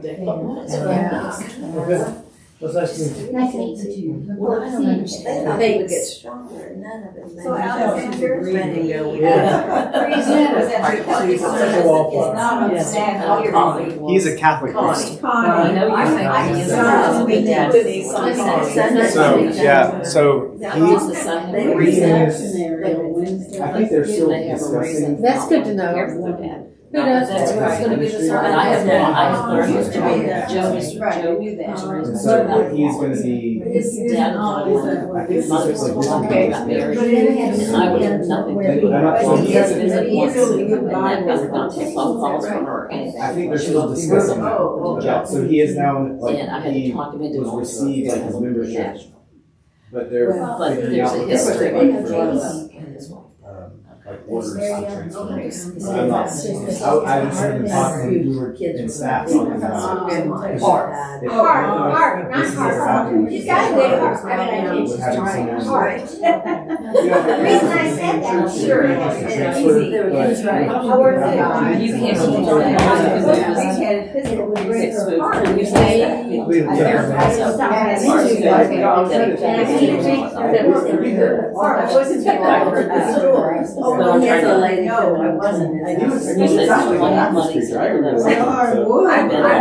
ridiculous. Okay. What's nice to meet you? Nice to meet you. Well, I don't understand. They would get stronger, none of it. So Alexander, Letting go. It's not on Yes. staff. Connie. He's a Catholic priest. Connie. I know you're thinking he is a So, yeah, so He he, is the son of They a were reason. I think they're still They have a reason. discussing. That's good to know. Care for their dad. Who does? That's right. Gonna be the son. And I have learned Used to be that Joe used to Right, Joe knew that. and so he's gonna be, his dad was his mother was the one who got married. And I would have nothing to do with I'm not- so he it. hasn't- Visit once, and that I would not take phone calls from her or anything. I think they're still discussing that. Yeah, so he is now, And I like, had to he talk him into was going to received like his membership, but they're But figuring there's out a what history that's with like for drugs us, and his wife. like orders to transfer. I'm not- I just heard them talking, we were in staff talking about. Heart, not This is heart. happening. She's got a good heart. I mean, With having someone- heart. Yeah, The reason I said that, sure, it's easy. That's right. I work at You can't keep doing We that. had physical Fix food. heart. You say, We didn't take it. Oh, he has a lady. No, I wasn't. He was You said actually one a Baptist money, preacher, I so remember. that's- I So- would. I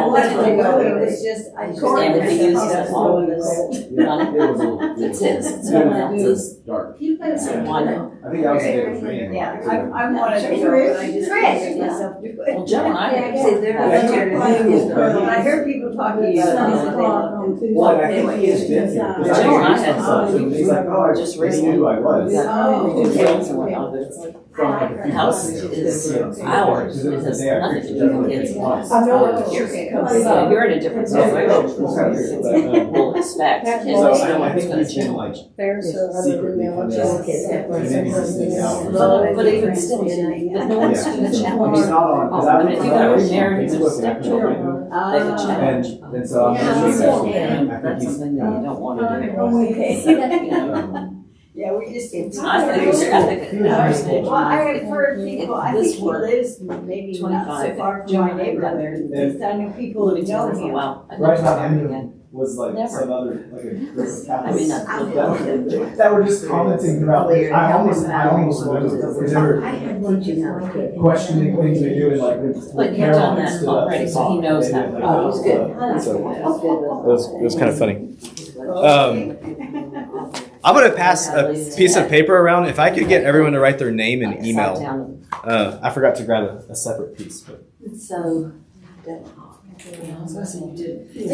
wanted to go, Yeah. it was just, I And if he uses all of this money, It was a little. it's his, it's someone else's. Dark. So why not? I think Alexander was raining. Yeah, I wanted to go, but I just couldn't get myself to do it. Well, Joe and I, See, they're not here to do this. When I hear people talking about it, Well, I think he has been here. because Joe and I I had so he's like, oh, I just just recently knew who I was. two kids and whatnot, but it's like, From like a the few house months ago. is Yeah. ours, Because it it was the has day I nothing to preached do with it. kids. I know what you're saying. So you're in a different situation. We'll expect kids So to I know think what's gonna he's been like change. There's her other secretly email coming address. out. And then he's just sitting out. But even still, no one's gonna Well, he's challenge. not on, because I mean, if you got was married on with Facebook and stepchildren, everything. they can challenge. And so I'm Yeah, sure so- that That's something that you don't wanna do. Okay. You know, Yeah, we just. I think at our stage. Well, I have heard people, I think This he work, lives maybe not so 25, far from my neighborhood. Because I know people who living know together for a him. while. I Right never now, saw him again. was like Never. some other, like a group of I mean, Catholics not. that were just commenting about it. I almost wonder if they were I had one you know. questioning things they do and like. But you've done that already, so he knows how. Oh, he's good. It was kind of funny. I'm gonna pass a piece of paper around. If I could get everyone to write their name and email. I forgot to grab a separate piece. But. So.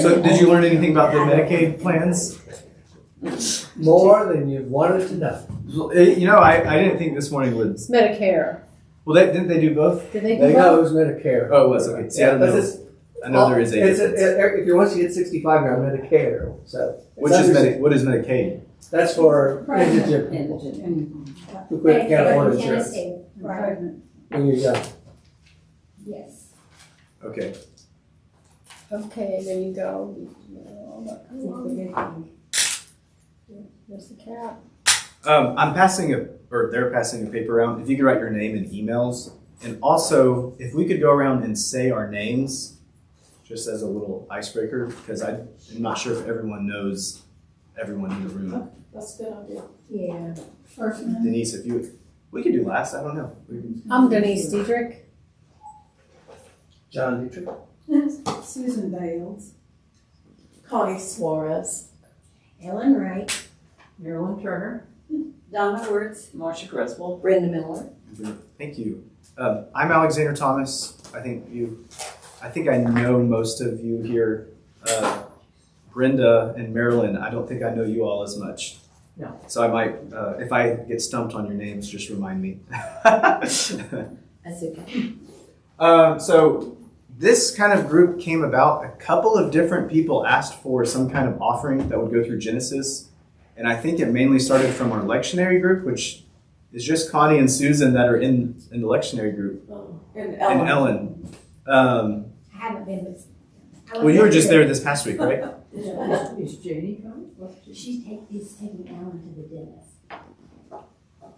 So did you learn anything about the Medicaid plans? More than you wanted to know. You know, I didn't think this morning would. It's Medicare. Well, didn't they do both? Did they do They both? know it was Medicare. Oh, it was okay. See, I don't know. I know there is a It's difference. if you're once you hit 65, you're on Medicare. So What is Medicaid? That's for indigent who can't afford insurance Right. when you're young. Yes. Okay. Okay, there you go. There's the cap. I'm passing they're passing a paper around. If you could write your name and emails, and also if we could go around and say our names, just as a little icebreaker, because I'm not sure if everyone knows everyone in the room. That's a good idea. Yeah. Denise, we could do last. I don't know. I'm Denise Diedrich. John Dietrich. Susan Bales. Connie Suarez. Ellen Wright. Marilyn Turner. Donna Wertz. Marcia Griswold. Brenda Miller. Thank you. I'm Alexander Thomas. I think I know most of you here. Brenda and Marilyn, I don't think I know you all as much. No. So I might, if I get stumped on your names, just remind me. That's okay. So this kind of group came about. A couple of different people asked for some kind of offering that would go through Genesis. And I think it mainly started from our lectionary group, which is just Connie and Susan that are in the lectionary group. And And Ellen. I haven't been with. Well, you were just there this past week, right? Is Janie coming? She's taking Alan to the dentist.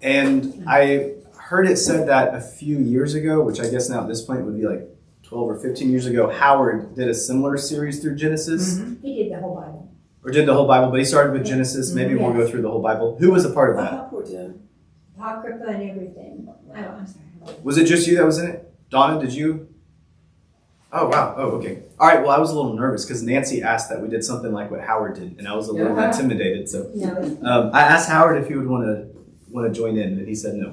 And I heard it said that a few years ago, which I guess now at this point would be like 12 or 15 years ago, Howard did a similar series through Genesis, He did the whole Bible. or did the whole Bible, but he started with Genesis. Maybe we'll go through the whole Bible. Who was a part of that? Apocrypha and everything. Oh, I'm sorry. Was it just you that was in it? Donna, did you? Oh, wow. Oh, okay. All right. Well, I was a little nervous because Nancy asked that we did something like what Howard did, and I was a little intimidated. So No, I asked Howard if he would want to join in, and he said no.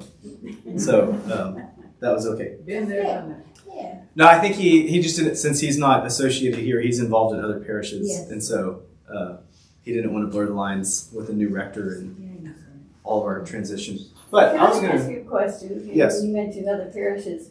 So that was okay. Been there, done that. yeah. No, I think he just did it since he's not associated here. He's involved in other parishes, Yes. and so he didn't want to blur the lines with a new rector and all of our transitions. But Can I was I going ask to. you a question? Yes. You mentioned other parishes.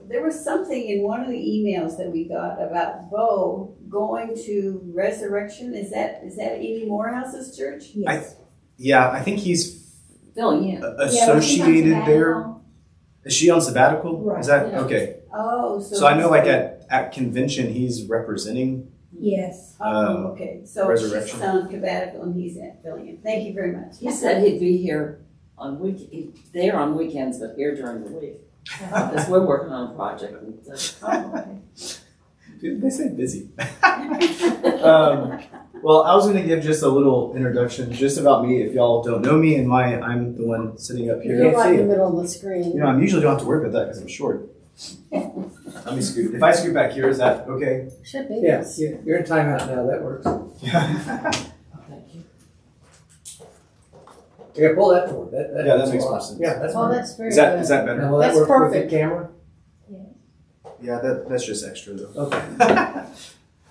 There was something in one of the emails that we got about Bo going to Resurrection. Is that Amy Morehouse's church? Yes. Yeah, I think he's Filling in. associated there. Is she on sabbatical? Right. Is that Yeah. okay? Oh, So I know, like at convention, he's representing. Yes. Okay. So Resurrection. she's on sabbatical and he's filling in. Thank you very much. He said he'd be here on there on weekends, but here during the week. Because we're working on a project. And so, Oh, okay. Dude, they say busy. Well, I was going to give just a little introduction just about me. If y'all don't know me and why I'm the one sitting up here. You're right in the middle of the screen. You know, I usually don't have to worry about that because I'm short. Let me scoot. If I scoot back here, is that okay? Should be. Yes, you're in timeout now, that works. thank you. Yeah, pull that forward. That Yeah, that helps a makes lot. more sense. Yeah, that's Oh, fine. that's very Is that good. is that better? Now, will that That's work with perfect. the camera? Yeah, that's just extra though. Okay.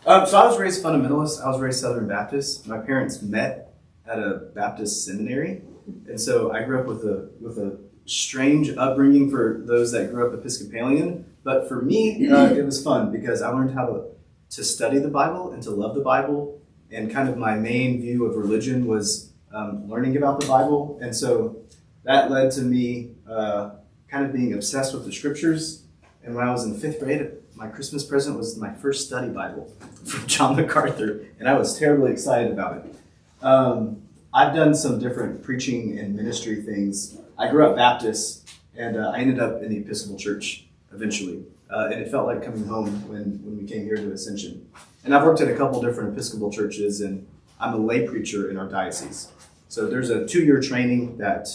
So I was raised fundamentalist. I was raised Southern Baptist. My parents met at a Baptist seminary, and so I grew up with a strange upbringing for those that grew up Episcopalian. But for me, it was fun because I learned how to study the Bible and to love the Bible. And kind of my main view of religion was learning about the Bible, and so that led to me kind of being obsessed with the Scriptures. And when I was in 5th grade, my Christmas present was my first study Bible from John MacArthur, and I was terribly excited about it. I've done some different preaching and ministry things. I grew up Baptist, and I ended up in the Episcopal Church eventually, and it felt like coming home when we came here to Ascension. And I've worked at a couple different Episcopal churches, and I'm a lay preacher in our diocese. So there's a 2-year training that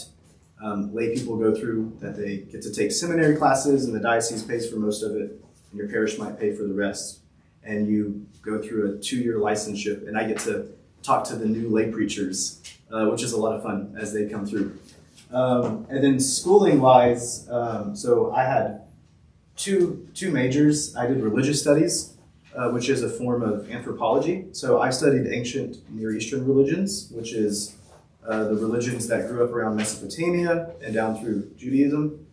lay people go through, that they get to take seminary classes, and the diocese pays for most of it, and your parish might pay for the rest. And you go through a 2-year licenseship, and I get to talk to the new lay preachers, which is a lot of fun as they come through. And then schooling-wise, so I had two majors. I did religious studies, which is a form of anthropology. So I studied ancient Near Eastern religions, which is the religions that grew up around Mesopotamia and down through Judaism.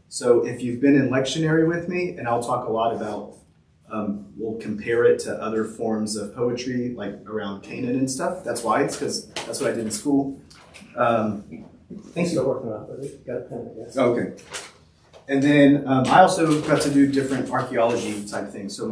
So if you've been in lectionary with me, and I'll talk a lot about, we'll compare it to other forms of poetry, like around Canaan and stuff. That's why, it's because that's what I did in school. Thank Still you. working on it, but it got a pen, I guess. Okay. And then I also got to do different archaeology type things. So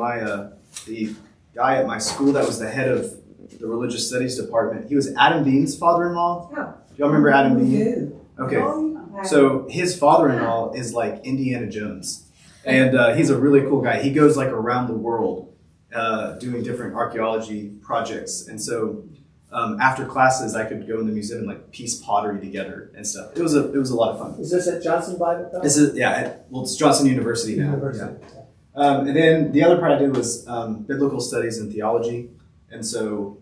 the guy at my school that was the head of the religious studies department, he was Adam Bean's father-in-law. Oh. Do y'all remember Adam Bean? Yeah. Okay. So his father-in-law is like Indiana Jones, and he's a really cool guy. He goes like around the world doing different archaeology projects. And so after classes, I could go in the museum and like piece pottery together and stuff. It was a lot of fun. Is this at Johnson Bible College? This is it's Johnson University now. University. Yeah. And then the other part I did was biblical studies and theology, and so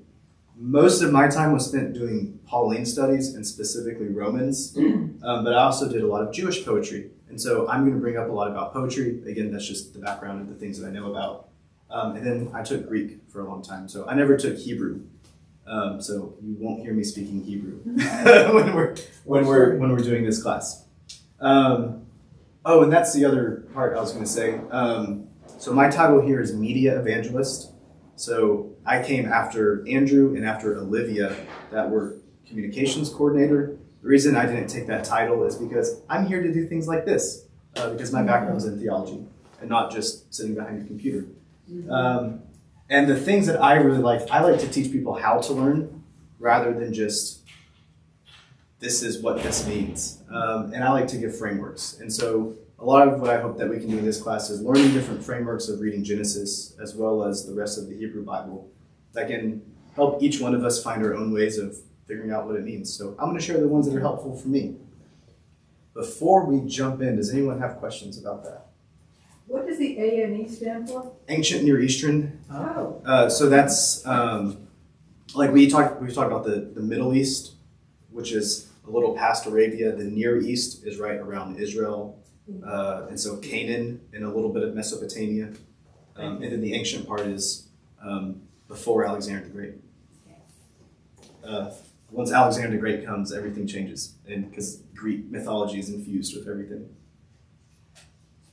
most of my time was spent doing Pauline studies and specifically Romans, but I also did a lot of Jewish poetry. And so I'm going to bring up a lot about poetry. Again, that's just the background of the things that I know about. And then I took Greek for a long time. So I never took Hebrew. So you won't hear me speaking Hebrew when we're doing this class. And that's the other part I was going to say. So my title here is Media Evangelist. So I came after Andrew and after Olivia that were communications coordinator. The reason I didn't take that title is because I'm here to do things like this, because my background's in theology and not just sitting behind a computer. And the things that I really like to teach people how to learn rather than just, this is what this means. And I like to give frameworks. And so a lot of what I hope that we can do in this class is learning different frameworks of reading Genesis as well as the rest of the Hebrew Bible that can help each one of us find our own ways of figuring out what it means. So I'm going to share the ones that are helpful for me. Before we jump in, does anyone have questions about that? What does the A&E stand for? Ancient Near Eastern. Oh. So that's like we've talked about the Middle East, which is a little past Arabia. The Near East is right around Israel. And so Canaan and a little bit of Mesopotamia. And then the ancient part is before Alexander the Great. Once Alexander the Great comes, everything changes, and because Greek mythology is infused with everything.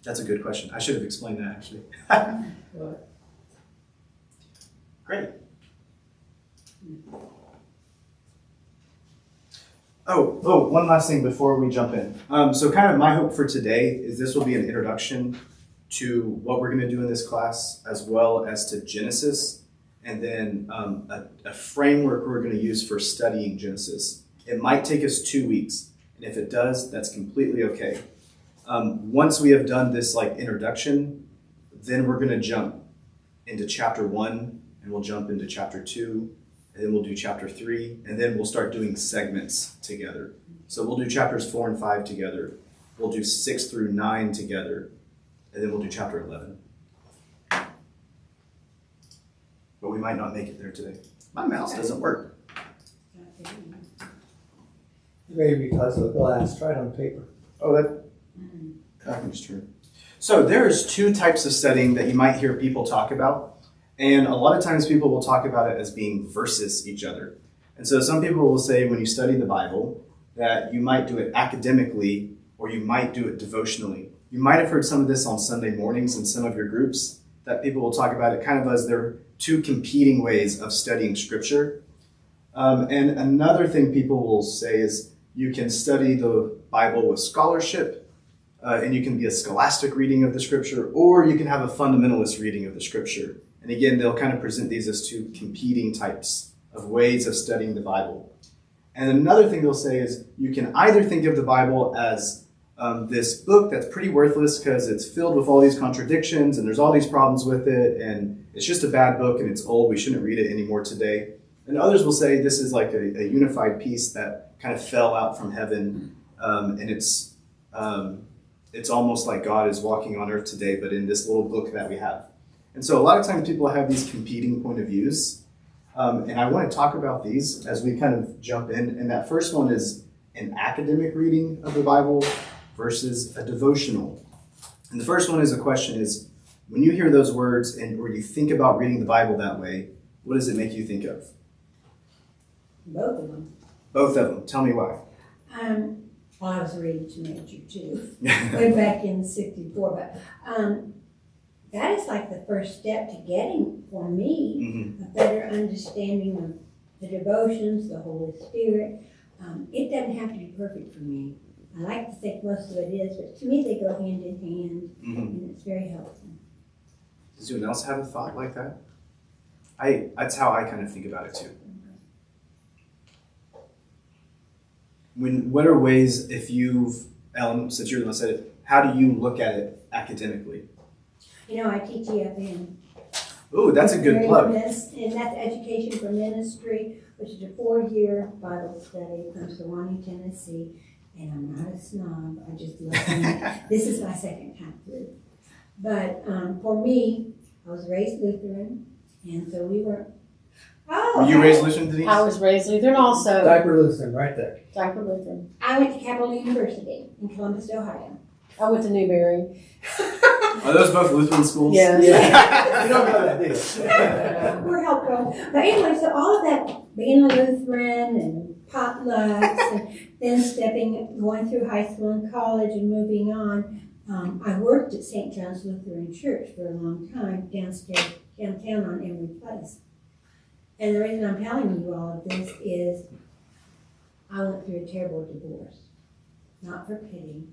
That's a good question. I should have explained that, actually. Great. Oh, one last thing before we jump in. So kind of my hope for today is this will be an introduction to what we're going to do in this class, as well as to Genesis, and then a framework we're going to use for studying Genesis. It might take us 2 weeks, and if it does, that's completely okay. Once we have done this introduction, then we're going to jump into chapter 1, and we'll jump into chapter 2, and then we'll do chapter 3, and then we'll start doing segments together. So we'll do chapters 4 and 5 together. We'll do 6 through 9 together, and then we'll do chapter 11. But we might not make it there today. My mouse doesn't work. Maybe because of the glass, try it on paper. Oh, that is true. So there's 2 types of studying that you might hear people talk about. And a lot of times people will talk about it as being versus each other. And so some people will say when you study the Bible that you might do it academically or you might do it devotionally. You might have heard some of this on Sunday mornings in some of your groups, that people will talk about it kind of as their 2 competing ways of studying Scripture. And another thing people will say is you can study the Bible with scholarship, and you can be a scholastic reading of the Scripture, or you can have a fundamentalist reading of the Scripture. And again, they'll kind of present these as 2 competing types of ways of studying the Bible. And another thing they'll say is you can either think of the Bible as this book that's pretty worthless because it's filled with all these contradictions and there's all these problems with it, and it's just a bad book and it's old, we shouldn't read it anymore today. And others will say this is like a unified piece that kind of fell out from heaven, and it's almost like God is walking on earth today, but in this little book that we have. And so a lot of times people have these competing point of views, and I want to talk about these as we kind of jump in. And that first one is an academic reading of the Bible versus a devotional. And the first one is a question is, when you hear those words or you think about reading the Bible that way, what does it make you think of? Both of them. Both of them. Tell me why. Well, I was a reading teenager too, way back in '64, but that is like the first step to getting, for me, a better understanding of the devotions, the Holy Spirit. It doesn't have to be perfect for me. I like to think most of it is, but to me they go hand in hand, and it's very helpful. Does anyone else have a thought like that? That's how I kind of think about it too. What are ways, Ellen, since you're the one who said it, how do you look at it academically? You know, I teach EFM. Ooh, that's a good plug. And that's Education for Ministry, which is a 4-year Bible study from Sewanee, Tennessee. And I'm not a snob, I just love it. This is my second time through. But for me, I was raised Lutheran, and so we were. Oh, Were you raised Lutheran, Denise? I was raised Lutheran also. Diaper Lutheran, right there. Diaper Lutheran. I went to Capitol University in Columbus, Ohio. I went to Newberry. Are those both Lutheran schools? Yes. You don't know that, do you? We're helpful. But anyway, so all of that, being a Lutheran and potlucks, and then going through high school and college and moving on, I worked at St. John's Lutheran Church for a long time downtown on Emory Place. And the reason I'm telling you all of this is I went through a terrible divorce. Not for pity,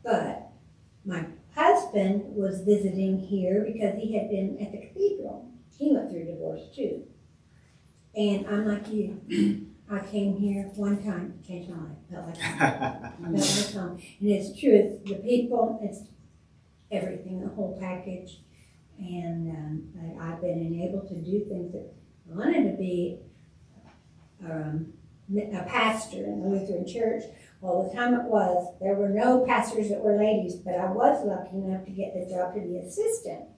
but my husband was visiting here because he had been at the cathedral. He went through a divorce too. And I'm like you. I came here one time, changed my life, felt like home. And it's true, it's the people, it's everything, the whole package. And I've been enabled to do things that I wanted to be a pastor in the Lutheran church. Well, the time it was, there were no pastors that were ladies, but I was lucky enough to get the job to be assistant.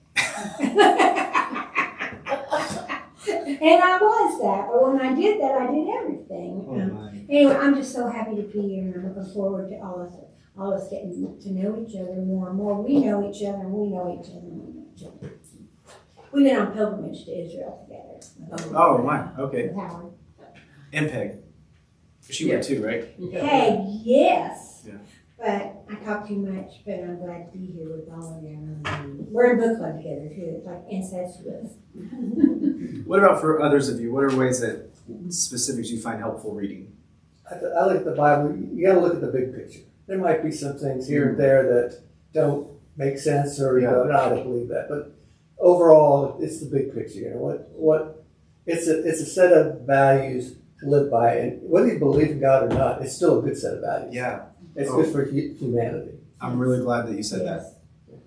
And I was that, but when I did that, I did everything. Oh, my. Anyway, I'm just so happy to be here, and I'm looking forward to all of us getting to know each other more and more. We know each other, and we know each other, and we know each other. We went on pilgrimage to Israel together. Oh, my, okay. With Howard. And Peg. She went too, right? Hey, yes. Yeah. But I talk too much, but I'm glad to be here with all of you. We're in book club together too. It's like incestuous. What about for others of you? What are ways that specifics you find helpful reading? I look at the Bible, you gotta look at the big picture. There might be some things here and there that don't make sense or, you know, no, I don't believe that. But overall, it's the big picture. You know, it's a set of values to live by. And whether you believe in God or not, it's still a good set of values. Yeah, It's good for humanity. I'm really glad that you said that. Yes.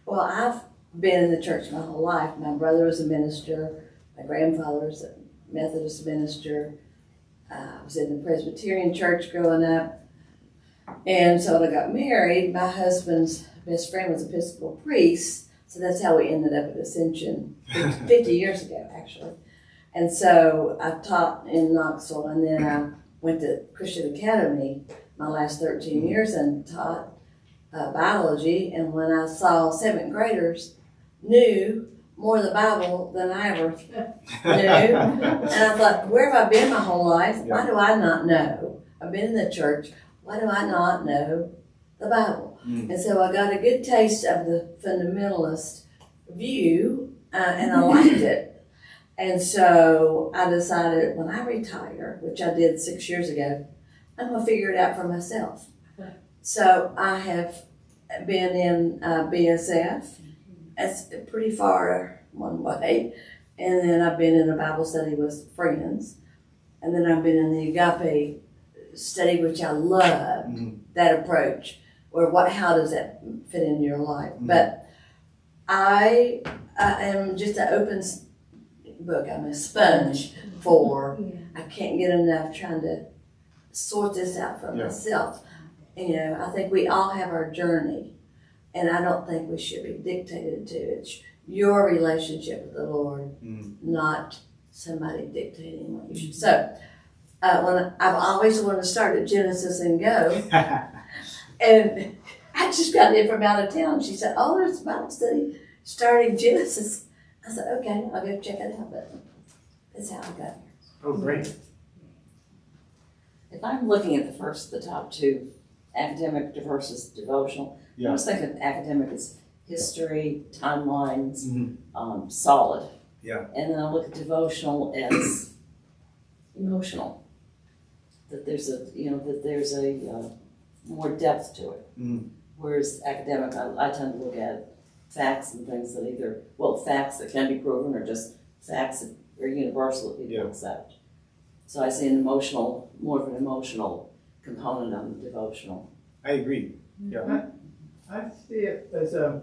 Well, I've been in the church my whole life. My brother was a minister. My grandfather was a Methodist minister. I was in the Presbyterian church growing up. And so when I got married, my husband's best friend was an Episcopal priest. So that's how we ended up at Ascension 50 years ago, actually. And so I taught in Knoxville, and then I went to Christian Academy my last 13 years and taught biology. And when I saw seventh graders knew more of the Bible than I ever knew, and I thought, where have I been my whole life? Why do I not know? I've been in the church. Why do I not know the Bible? And so I got a good taste of the fundamentalist view, and I liked it. And so I decided when I retire, which I did 6 years ago, I'm going to figure it out for myself. So I have been in BSF. That's pretty far one way. And then I've been in a Bible study with friends. And then I've been in the Agape study, which I love, that approach. Or how does that fit in your life? But I am just an open book. I'm a sponge for, I can't get enough trying to sort this out for myself. You know, I think we all have our journey, and I don't think we should be dictated to. It's your relationship with the Lord, not somebody dictating what you should. So, when I've always wanted to start at Genesis and go, and I just got in from out of town. She said, "Oh, there's a Bible study starting Genesis." I said, "Okay, I'll go check it out." But that's how I got here. Oh, great. If I'm looking at the top two, academic versus devotional, I was thinking academic is history, timelines, solid. Yeah. And then I look at devotional as emotional. That there's a more depth to it. Whereas academic, I tend to look at facts and things that facts that can be proven or just facts that are universal that people accept. So I see more of an emotional component on the devotional. I agree. Yeah. I see it as a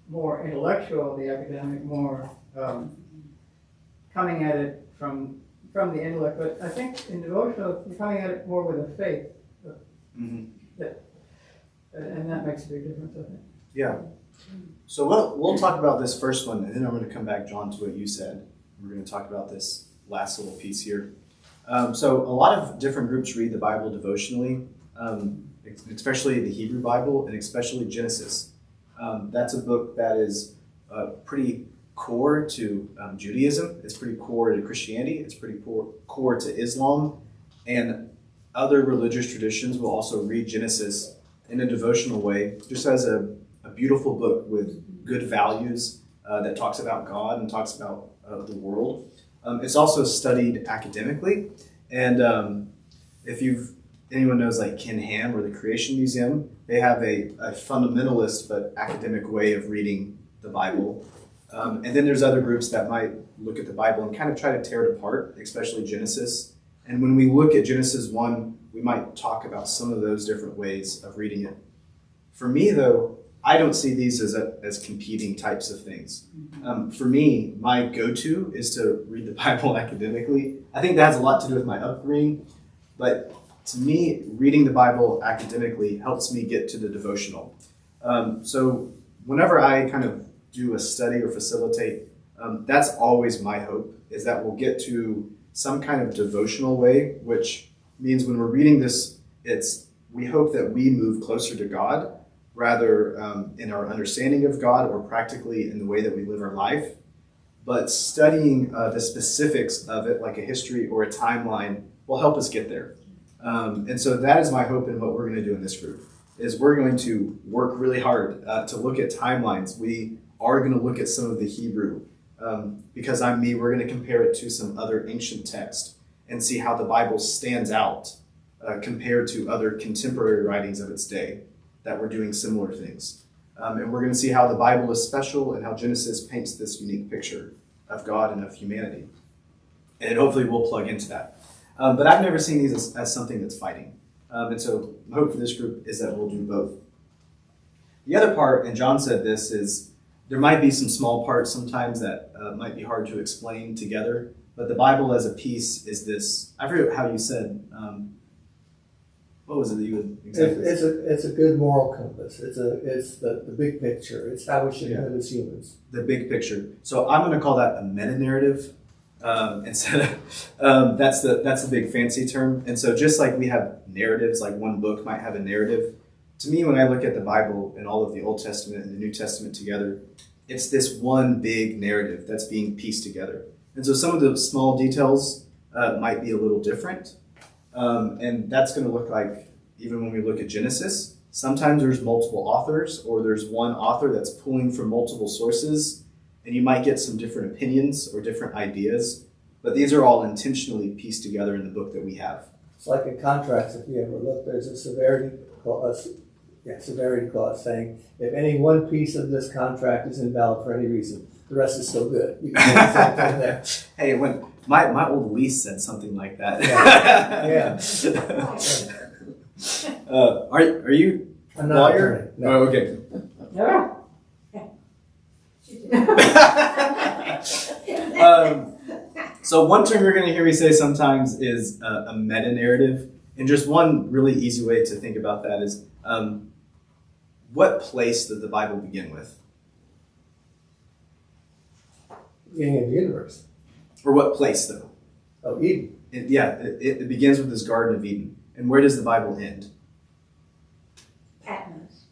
more intellectual, the academic, more coming at it from the intellect. But I think in devotional, you're coming at it more with a faith. And that makes a big difference, I think. Yeah. So we'll talk about this first one, and then I'm going to come back, John, to what you said. We're going to talk about this last little piece here. So a lot of different groups read the Bible devotionally, especially the Hebrew Bible and especially Genesis. That's a book that is pretty core to Judaism. It's pretty core to Christianity. It's pretty core to Islam. And other religious traditions will also read Genesis in a devotional way, just as a beautiful book with good values that talks about God and talks about the world. It's also studied academically, and if anyone knows like Ken Ham or the Creation Museum, they have a fundamentalist but academic way of reading the Bible. And then there's other groups that might look at the Bible and kind of try to tear it apart, especially Genesis, And when we look at Genesis 1, we might talk about some of those different ways of reading it. For me, though, I don't see these as competing types of things. For me, my go-to is to read the Bible academically. I think that has a lot to do with my upbringing, but to me, reading the Bible academically helps me get to the devotional. So whenever I kind of do a study or facilitate, that's always my hope, is that we'll get to some kind of devotional way, which means when we're reading this, we hope that we move closer to God, rather in our understanding of God or practically in the way that we live our life. But studying the specifics of it, like a history or a timeline, will help us get there. And so that is my hope in what we're going to do in this group, is we're going to work really hard to look at timelines. We are going to look at some of the Hebrew. Because we're going to compare it to some other ancient text and see how the Bible stands out compared to other contemporary writings of its day that were doing similar things. And we're going to see how the Bible is special and how Genesis paints this unique picture of God and of humanity. And hopefully we'll plug into that. But I've never seen these as something that's fighting. And so my hope for this group is that we'll do both. The other part, and John said this, is there might be some small parts sometimes that might be hard to explain together. But the Bible as a piece is this. I forget how you said. What was it that you would exactly? It's a good moral compass. It's the big picture. It's how we should live as humans. The big picture. So I'm going to call that a meta-narrative instead of that's the big fancy term. And so just like we have narratives, like one book might have a narrative. To me, when I look at the Bible and all of the Old Testament and the New Testament together, it's this one big narrative that's being pieced together. And so some of the small details might be a little different. And that's going to look like, even when we look at Genesis, sometimes there's multiple authors, or there's one author that's pulling from multiple sources, and you might get some different opinions or different ideas, but these are all intentionally pieced together in the book that we have. It's like in contracts, if you ever look, there's a severity clause saying if any one piece of this contract is invalid for any reason, the rest is still good. You can say the same thing there. Hey, when my old lease said something like that. Are you I'm not lawyer? attorney. No. Oh, okay. So one term you're going to hear me say sometimes is a meta-narrative. And just one really easy way to think about that is, what place did the Bible begin with? Beginning of the universe. Or what place, though? Oh, Eden. It begins with this Garden of Eden. And where does the Bible end? Patmos.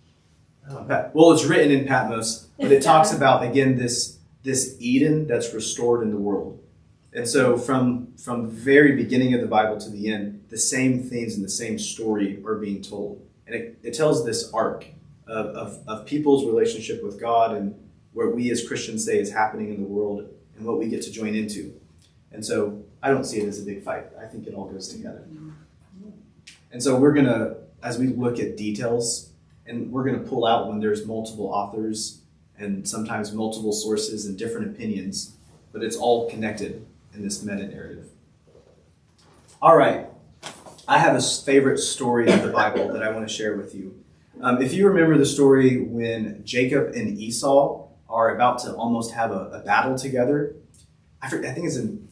Well, it's written in Patmos, but it talks about, again, this Eden that's restored in the world. And so from the very beginning of the Bible to the end, the same themes and the same story are being told. And it tells this arc of people's relationship with God and what we as Christians say is happening in the world and what we get to join into. And so I don't see it as a big fight. I think it all goes together. And so we're going to, as we look at details, and we're going to pull out when there's multiple authors and sometimes multiple sources and different opinions, but it's all connected in this meta-narrative. All right. I have a favorite story of the Bible that I want to share with you. If you remember the story when Jacob and Esau are about to almost have a battle together, I think it's in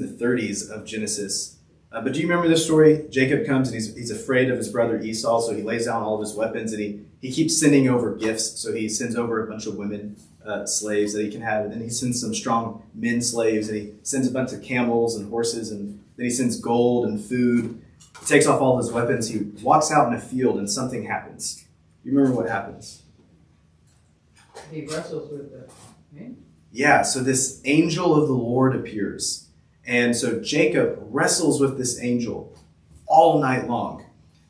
the 30s of Genesis. But do you remember this story? Jacob comes and he's afraid of his brother Esau, so he lays down all of his weapons and he keeps sending over gifts. So he sends over a bunch of women slaves that he can have, and then he sends some strong men slaves, and he sends a bunch of camels and horses, and then he sends gold and food. He takes off all his weapons. He walks out in a field, and something happens. You remember what happens? He wrestles with the man. Yeah, so this angel of the Lord appears. And so Jacob wrestles with this angel all night long.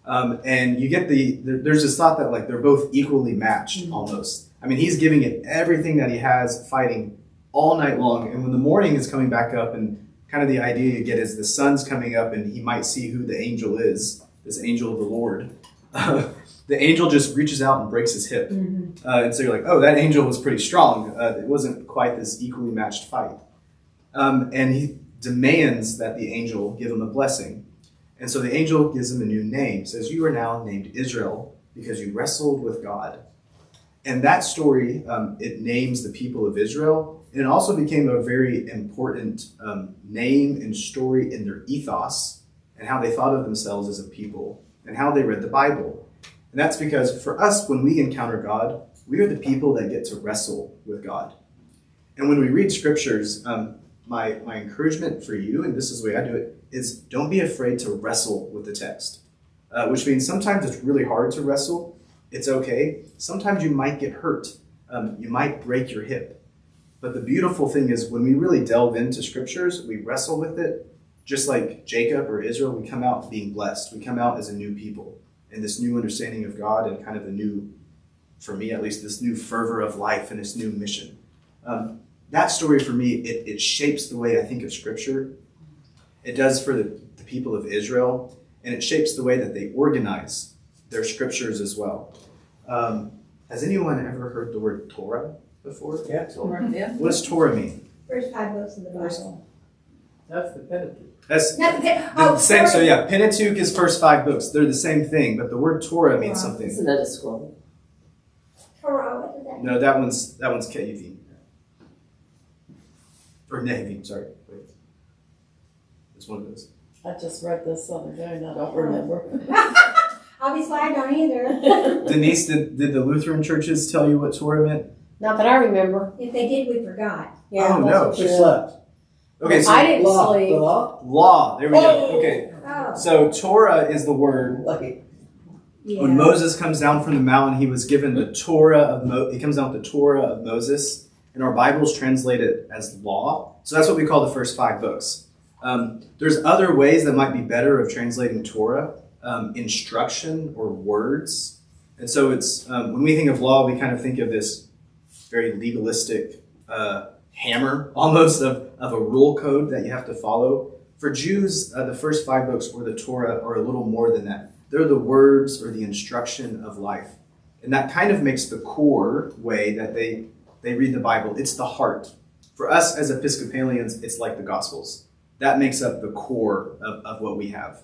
And you get there's this thought that like they're both equally matched almost. I mean, he's giving it everything that he has, fighting all night long. And when the morning is coming back up, and kind of the idea you get is the sun's coming up and he might see who the angel is, this angel of the Lord. The angel just reaches out and breaks his hip. And so you're like, oh, that angel was pretty strong. It wasn't quite this equally matched fight. And demands that the angel give him a blessing. And so the angel gives him a new name, says, "You are now named Israel because you wrestled with God." And that story, it names the people of Israel. And it also became a very important name and story in their ethos and how they thought of themselves as a people and how they read the Bible. And that's because for us, when we encounter God, we are the people that get to wrestle with God. And when we read scriptures, my encouragement for you, and this is the way I do it, is don't be afraid to wrestle with the text. Which means sometimes it's really hard to wrestle. It's okay. Sometimes you might get hurt. You might break your hip. But the beautiful thing is when we really delve into scriptures, we wrestle with it, just like Jacob or Israel, we come out being blessed. We come out as a new people and this new understanding of God and kind of the new, for me at least, this new fervor of life and this new mission. That story for me, it shapes the way I think of scripture. It does for the people of Israel, and it shapes the way that they organize their scriptures as well. Has anyone ever heard the word Torah before? Yeah. Yeah. What does Torah mean? First 5 books of the Bible. That's the Pentateuch. That's Not the, the same. So yeah, Pentateuch is first 5 books. They're the same thing, but the word Torah means something. Isn't that a scroll? Torah, what does that mean? No, that one's Ketuvim. Or Nehevim, sorry. Wait. It's one of those. I just read this the other day and I don't remember. Obviously, I don't either. Denise, did the Lutheran churches tell you what Torah meant? Not that I remember. If they did, we forgot. Yeah, Oh, that's no. what she Just said. slept. Okay, so I didn't Law. sleep. The law? law. There we go. Okay. Oh, So Torah is the word. Lucky. yeah. When Moses comes down from the mountain, he was given the Torah of he comes down with the Torah of Moses, and our Bibles translate it as law. So that's what we call the first 5 books. There's other ways that might be better of translating Torah, instruction or words. And so it's when we think of law, we kind of think of this very legalistic hammer almost of a rule code that you have to follow. For Jews, the first 5 books or the Torah are a little more than that. They're the words or the instruction of life. And that kind of makes the core way that they read the Bible. It's the heart. For us as Episcopalians, it's like the Gospels. That makes up the core of what we have.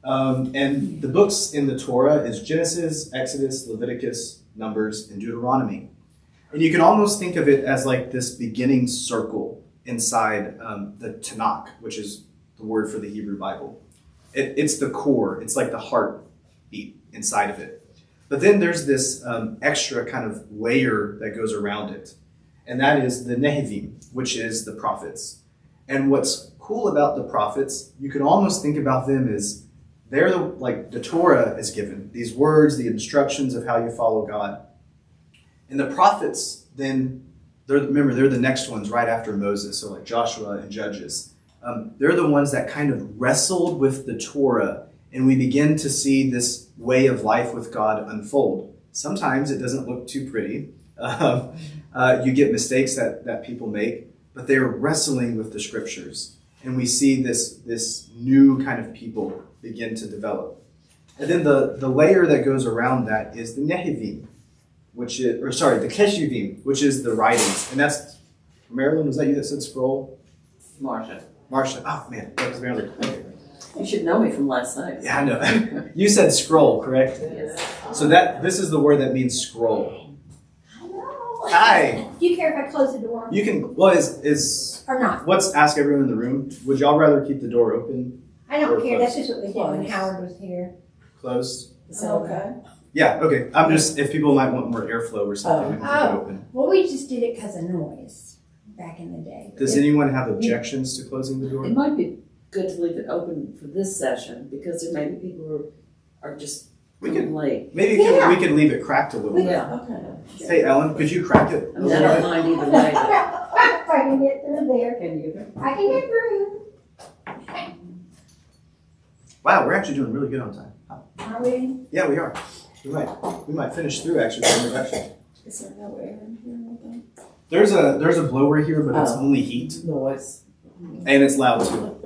And the books in the Torah is Genesis, Exodus, Leviticus, Numbers, and Deuteronomy. And you can almost think of it as like this beginning circle inside the Tanakh, which is the word for the Hebrew Bible. It's the core. It's like the heartbeat inside of it. But then there's this extra kind of layer that goes around it. And that is the Nehevim, which is the prophets. And what's cool about the prophets, you can almost think about them as they're like the Torah is given, these words, the instructions of how you follow God. And the prophets, then, they're the next ones right after Moses, so like Joshua and Judges. They're the ones that kind of wrestled with the Torah, and we begin to see this way of life with God unfold. Sometimes it doesn't look too pretty. You get mistakes that people make, but they're wrestling with the scriptures. And we see this new kind of people begin to develop. And then the layer that goes around that is the Nehevim, the Keshuvim, which is the writings. And that's, Marilyn, was that you that said scroll? Marsha. Marsha, oh man, that was Marilyn. Okay. You should know me from last night. Yeah, I know. You said scroll, correct? Yes. So this is the word that means scroll. I know. Hi. Do you care if I close the door? You can, well, is Or not? let's ask everyone in the room, would y'all rather keep the door open, I don't Or care. close. That's just what we did when Howard was here. closed? Is that okay? Yeah, okay. I'm just, if people might want more airflow or something, we can keep it Oh. open. Well, we just did it because of noise back in the day. Does anyone have objections to closing the door? It might be good to leave it open for this session because there may be people who are just We coming could, late. maybe Yeah. we could leave it cracked a little bit. Yeah. Okay. Hey, Ellen, could you crack it? I mean, I don't mind either way. If I can get through there. Can you get there? I can get through. Wow, we're actually doing really good on time. Are we? Yeah, we are. We might finish through actually the introduction. Is there no air in here with them? There's a blower here, but it's Oh. only heat. Noise. And it's loud too.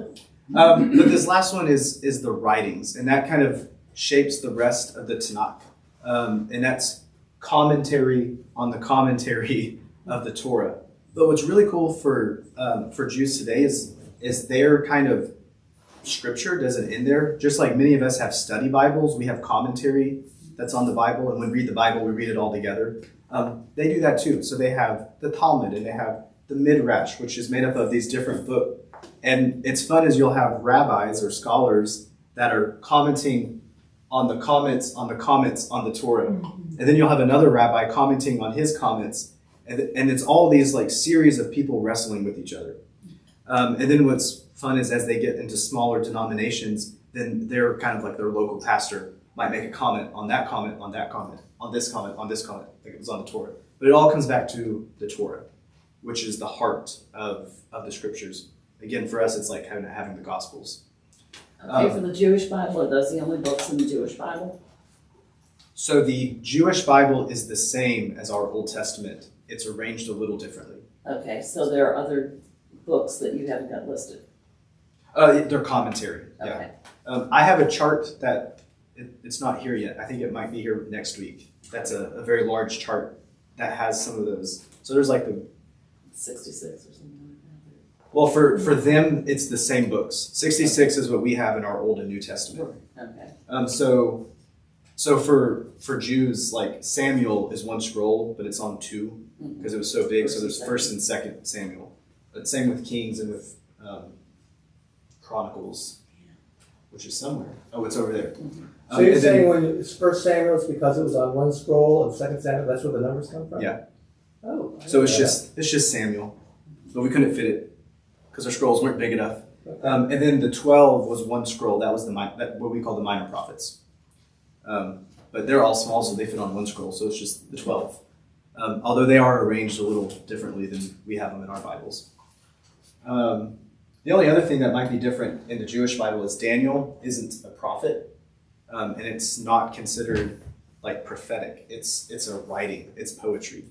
But this last one is the writings, and that kind of shapes the rest of the Tanakh. And that's commentary on the commentary of the Torah. But what's really cool for Jews today is is their kind of scripture doesn't end there. Just like many of us have study Bibles, we have commentary that's on the Bible, and when we read the Bible, we read it all together. They do that too. So they have the Talmud and they have the Midrash, which is made up of these different books. And it's fun as you'll have rabbis or scholars that are commenting on the comments on the comments on the Torah. And then you'll have another rabbi commenting on his comments. And it's all these like series of people wrestling with each other. And then what's fun is as they get into smaller denominations, then they're kind of like their local pastor might make a comment on that comment, on that comment, on this comment, on this comment, like it was on the Torah. But it all comes back to the Torah, which is the heart of the scriptures. Again, for us, it's like having the Gospels. Okay, for the Jewish Bible, are those the only books in the Jewish Bible? So the Jewish Bible is the same as our Old Testament. It's arranged a little differently. Okay, so there are other books that you haven't got listed. They're commentary. Okay. Yeah. I have a chart that it's not here yet. I think it might be here next week. That's a very large chart that has some of those. So there's like the 66 or something like that. well for them it's the same books. 66 is what we have in our Old and New Testament. Okay. So for Jews, like Samuel is one scroll, but it's on two because it was so big. So there's First and Second Samuel. But same with Kings and with Chronicles, which is somewhere. Oh, it's over there. So you're saying when it's First Samuel, it's because it was on one scroll, and Second Samuel, that's where the numbers come from? Yeah. Oh. So it's just Samuel, but we couldn't fit it because our scrolls weren't big enough. And then the 12 was one scroll. That was what we call the minor prophets. But they're all small, so they fit on one scroll. So it's just the 12. Although they are arranged a little differently than we have them in our Bibles. The only other thing that might be different in the Jewish Bible is Daniel isn't a prophet, and it's not considered like prophetic. It's a writing. It's poetry,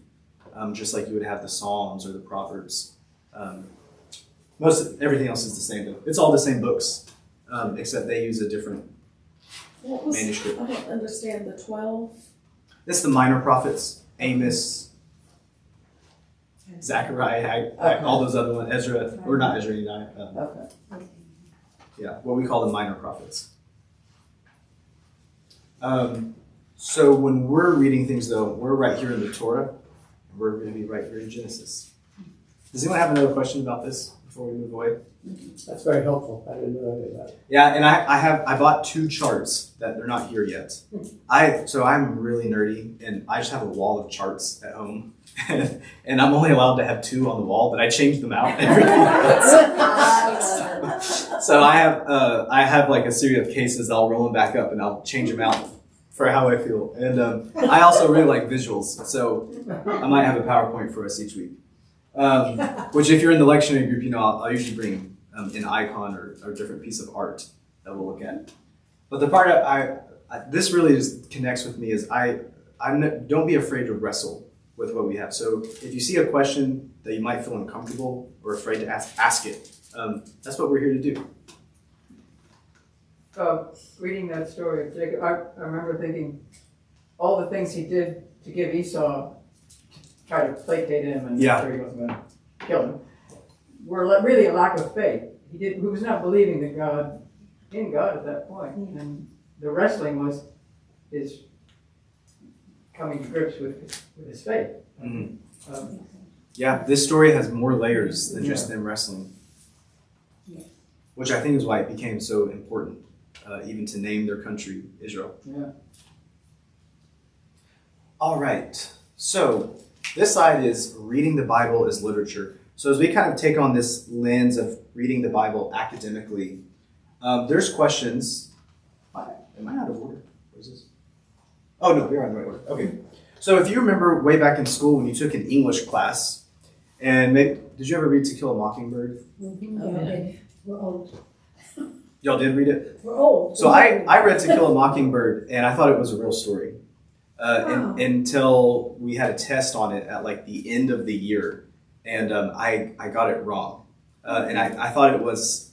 just like you would have the Psalms or the Proverbs. Everything else is the same though. It's all the same books, except they use a different What was, manuscript. I don't understand the 12. It's the minor prophets: Amos, Zechariah, all those other ones. Ezra, or not Ezra, Okay. yeah, what we call the minor prophets. So when we're reading things though, we're right here in the Torah, and we're going to be right here in Genesis. Does anyone have another question about this before we move away? That's very helpful. I didn't know any of that. Yeah, and I bought two charts that they're not here yet. So I'm really nerdy, and I just have a wall of charts at home, and I'm only allowed to have two on the wall, but I change them out every few months. So I have like a series of cases. I'll roll them back up, and I'll change them out for how I feel. And I also really like visuals, so I might have a PowerPoint for us each week. Which if you're in the lectionary group, you know, I'll usually bring an icon or a different piece of art that we'll look at. But the part this really just connects with me is don't be afraid to wrestle with what we have. So if you see a question that you might feel uncomfortable or afraid to ask it. That's what we're here to do. Reading that story of Jacob, I remember thinking all the things he did to give Esau, to try to placate him and make sure he wasn't going to kill him, were really a lack of faith. He was not believing in God at that point. And the wrestling was his coming to grips with his faith. Mm-hmm. Yeah, this story has more layers than just them wrestling. Yeah. Which I think is why it became so important, even to name their country Israel. Yeah. All right, so this side is reading the Bible as literature. So as we kind of take on this lens of reading the Bible academically, there's questions. Am I out of order? What is this? Oh no, we're on the right order. Okay. So if you remember way back in school when you took an English class, and did you ever read To Kill a Mockingbird? Okay. We're old. Y'all did read it? We're old. So I read To Kill a Mockingbird, and I thought it was a real story. Until we had a test on it at like the end of the year, and I got it wrong. And I thought it was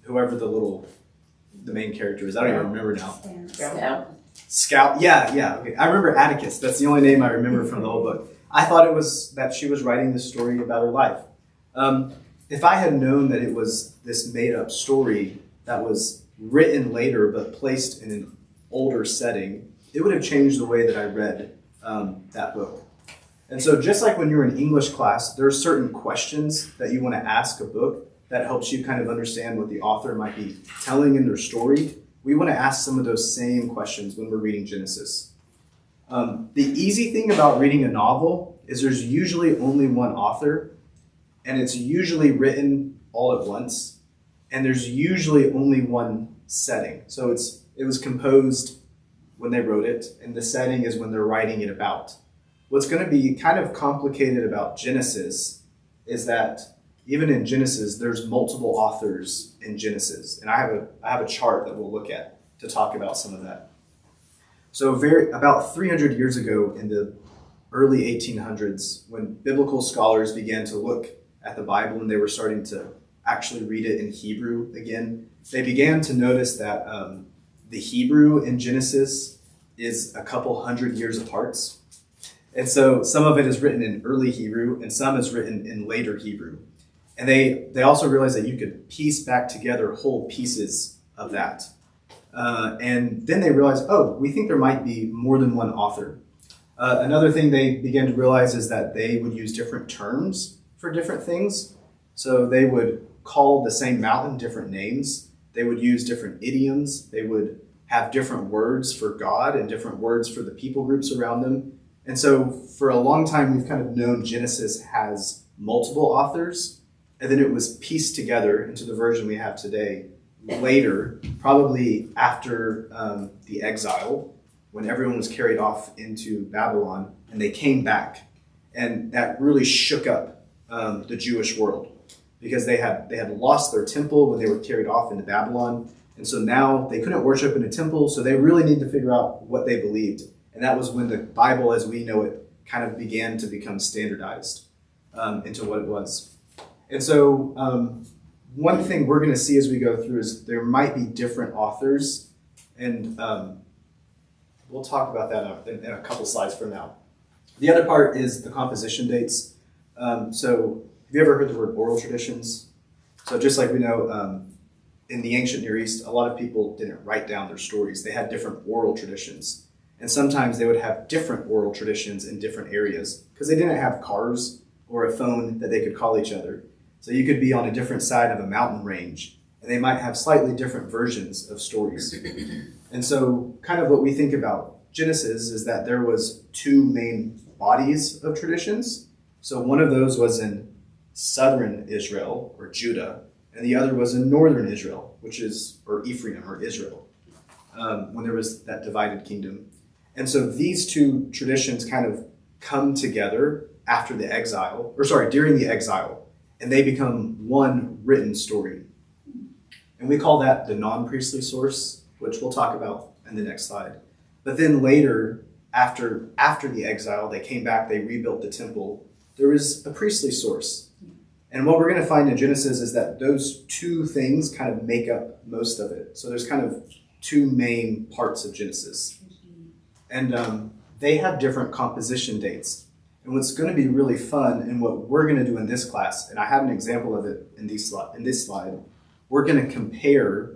whoever the main character is. I don't even remember now. Scout. Yeah. Okay. I remember Atticus. That's the only name I remember from the whole book. I thought it was that she was writing this story about her life. And if I had known that it was this made up story that was written later but placed in an older setting, it would have changed the way that I read that book. And so just like when you're in English class, there are certain questions that you want to ask a book that helps you kind of understand what the author might be telling in their story. We want to ask some of those same questions when we're reading Genesis. The easy thing about reading a novel is there's usually only one author, and it's usually written all at once, and there's usually only one setting. So it was composed when they wrote it, and the setting is when they're writing it about. What's going to be kind of complicated about Genesis is that even in Genesis, there's multiple authors in Genesis, and I have a chart that we'll look at to talk about some of that. So about 300 years ago in the early 1800s, when biblical scholars began to look at the Bible and they were starting to actually read it in Hebrew again, they began to notice that the Hebrew in Genesis is a couple hundred years apart. And so some of it is written in early Hebrew and some is written in later Hebrew. And they also realized that you could piece back together whole pieces of that. And then they realized, oh, we think there might be more than one author. Another thing they began to realize is that they would use different terms for different things. So they would call the same mountain different names. They would use different idioms. They would have different words for God and different words for the people groups around them. And so for a long time, we've kind of known Genesis has multiple authors, and then it was pieced together into the version we have today later, probably after the exile, when everyone was carried off into Babylon, and they came back. And that really shook up the Jewish world, because they had lost their temple when they were carried off into Babylon. And so now they couldn't worship in a temple, so they really need to figure out what they believed. And that was when the Bible as we know it kind of began to become standardized into what it was. And so one thing we're going to see as we go through is there might be different authors, and we'll talk about that in a couple slides from now. The other part is the composition dates. So have you ever heard the word oral traditions? So just like we know in the ancient Near East, a lot of people didn't write down their stories. They had different oral traditions. And sometimes they would have different oral traditions in different areas because they didn't have cars or a phone that they could call each other. So you could be on a different side of a mountain range, and they might have slightly different versions of stories. And so kind of what we think about Genesis is that there was two main bodies of traditions. So one of those was in southern Israel, or Judah, and the other was in northern Israel, or Ephraim, or Israel, when there was that divided kingdom. And so these two traditions kind of come together during the exile, and they become one written story. And we call that the non-priestly source, which we'll talk about in the next slide. But then later, after the exile, they came back, they rebuilt the temple. There was a priestly source. And what we're going to find in Genesis is that those two things kind of make up most of it. So there's kind of two main parts of Genesis. And they have different composition dates. And what's going to be really fun, and what we're going to do in this class, and I have an example of it in this slide, we're going to compare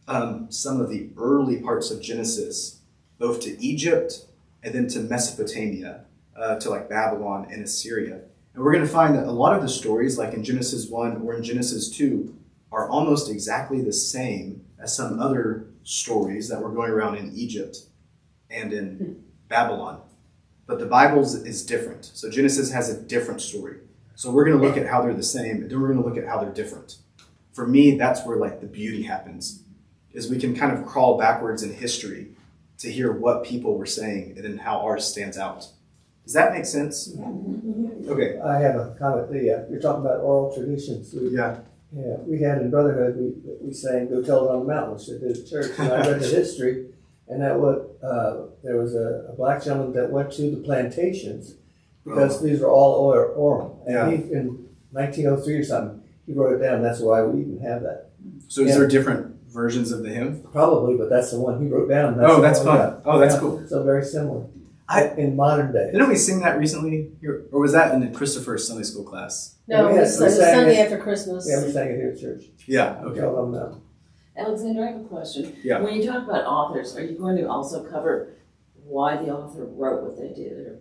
some of the early parts of Genesis, both to Egypt and then to Mesopotamia, to like Babylon and Assyria. And we're going to find that a lot of the stories, like in Genesis 1 or in Genesis 2, are almost exactly the same as some other stories that were going around in Egypt and in Babylon. But the Bible is different. So Genesis has a different story. So we're going to look at how they're the same, and then we're going to look at how they're different. For me, that's where like the beauty happens, is we can kind of crawl backwards in history to hear what people were saying and then how ours stands out. Does that make sense? Okay. I have a comment. You're talking about oral traditions. Yeah. Yeah, we had in Brotherhood, we sang "Go Tell It on the Mountain," which they did at church. And I read the history, and there was a black gentleman that went to the plantations because these were all oral. And he, in 1903 or something, he wrote it down. That's why we even have that. So is there different versions of the hymn? Probably, but that's the one he wrote down. That's fun. Oh, that's cool. So very similar. in modern day. Didn't we sing that recently? Here, or was that in Christopher's Sunday school class? No, We it was sang Sunday it. after Christmas. Yeah, we sang it here at church. Yeah. Okay. Tell them now. Alexander, I have a question. Yeah. When you talk about authors, are you going to also cover why the author wrote what they did, or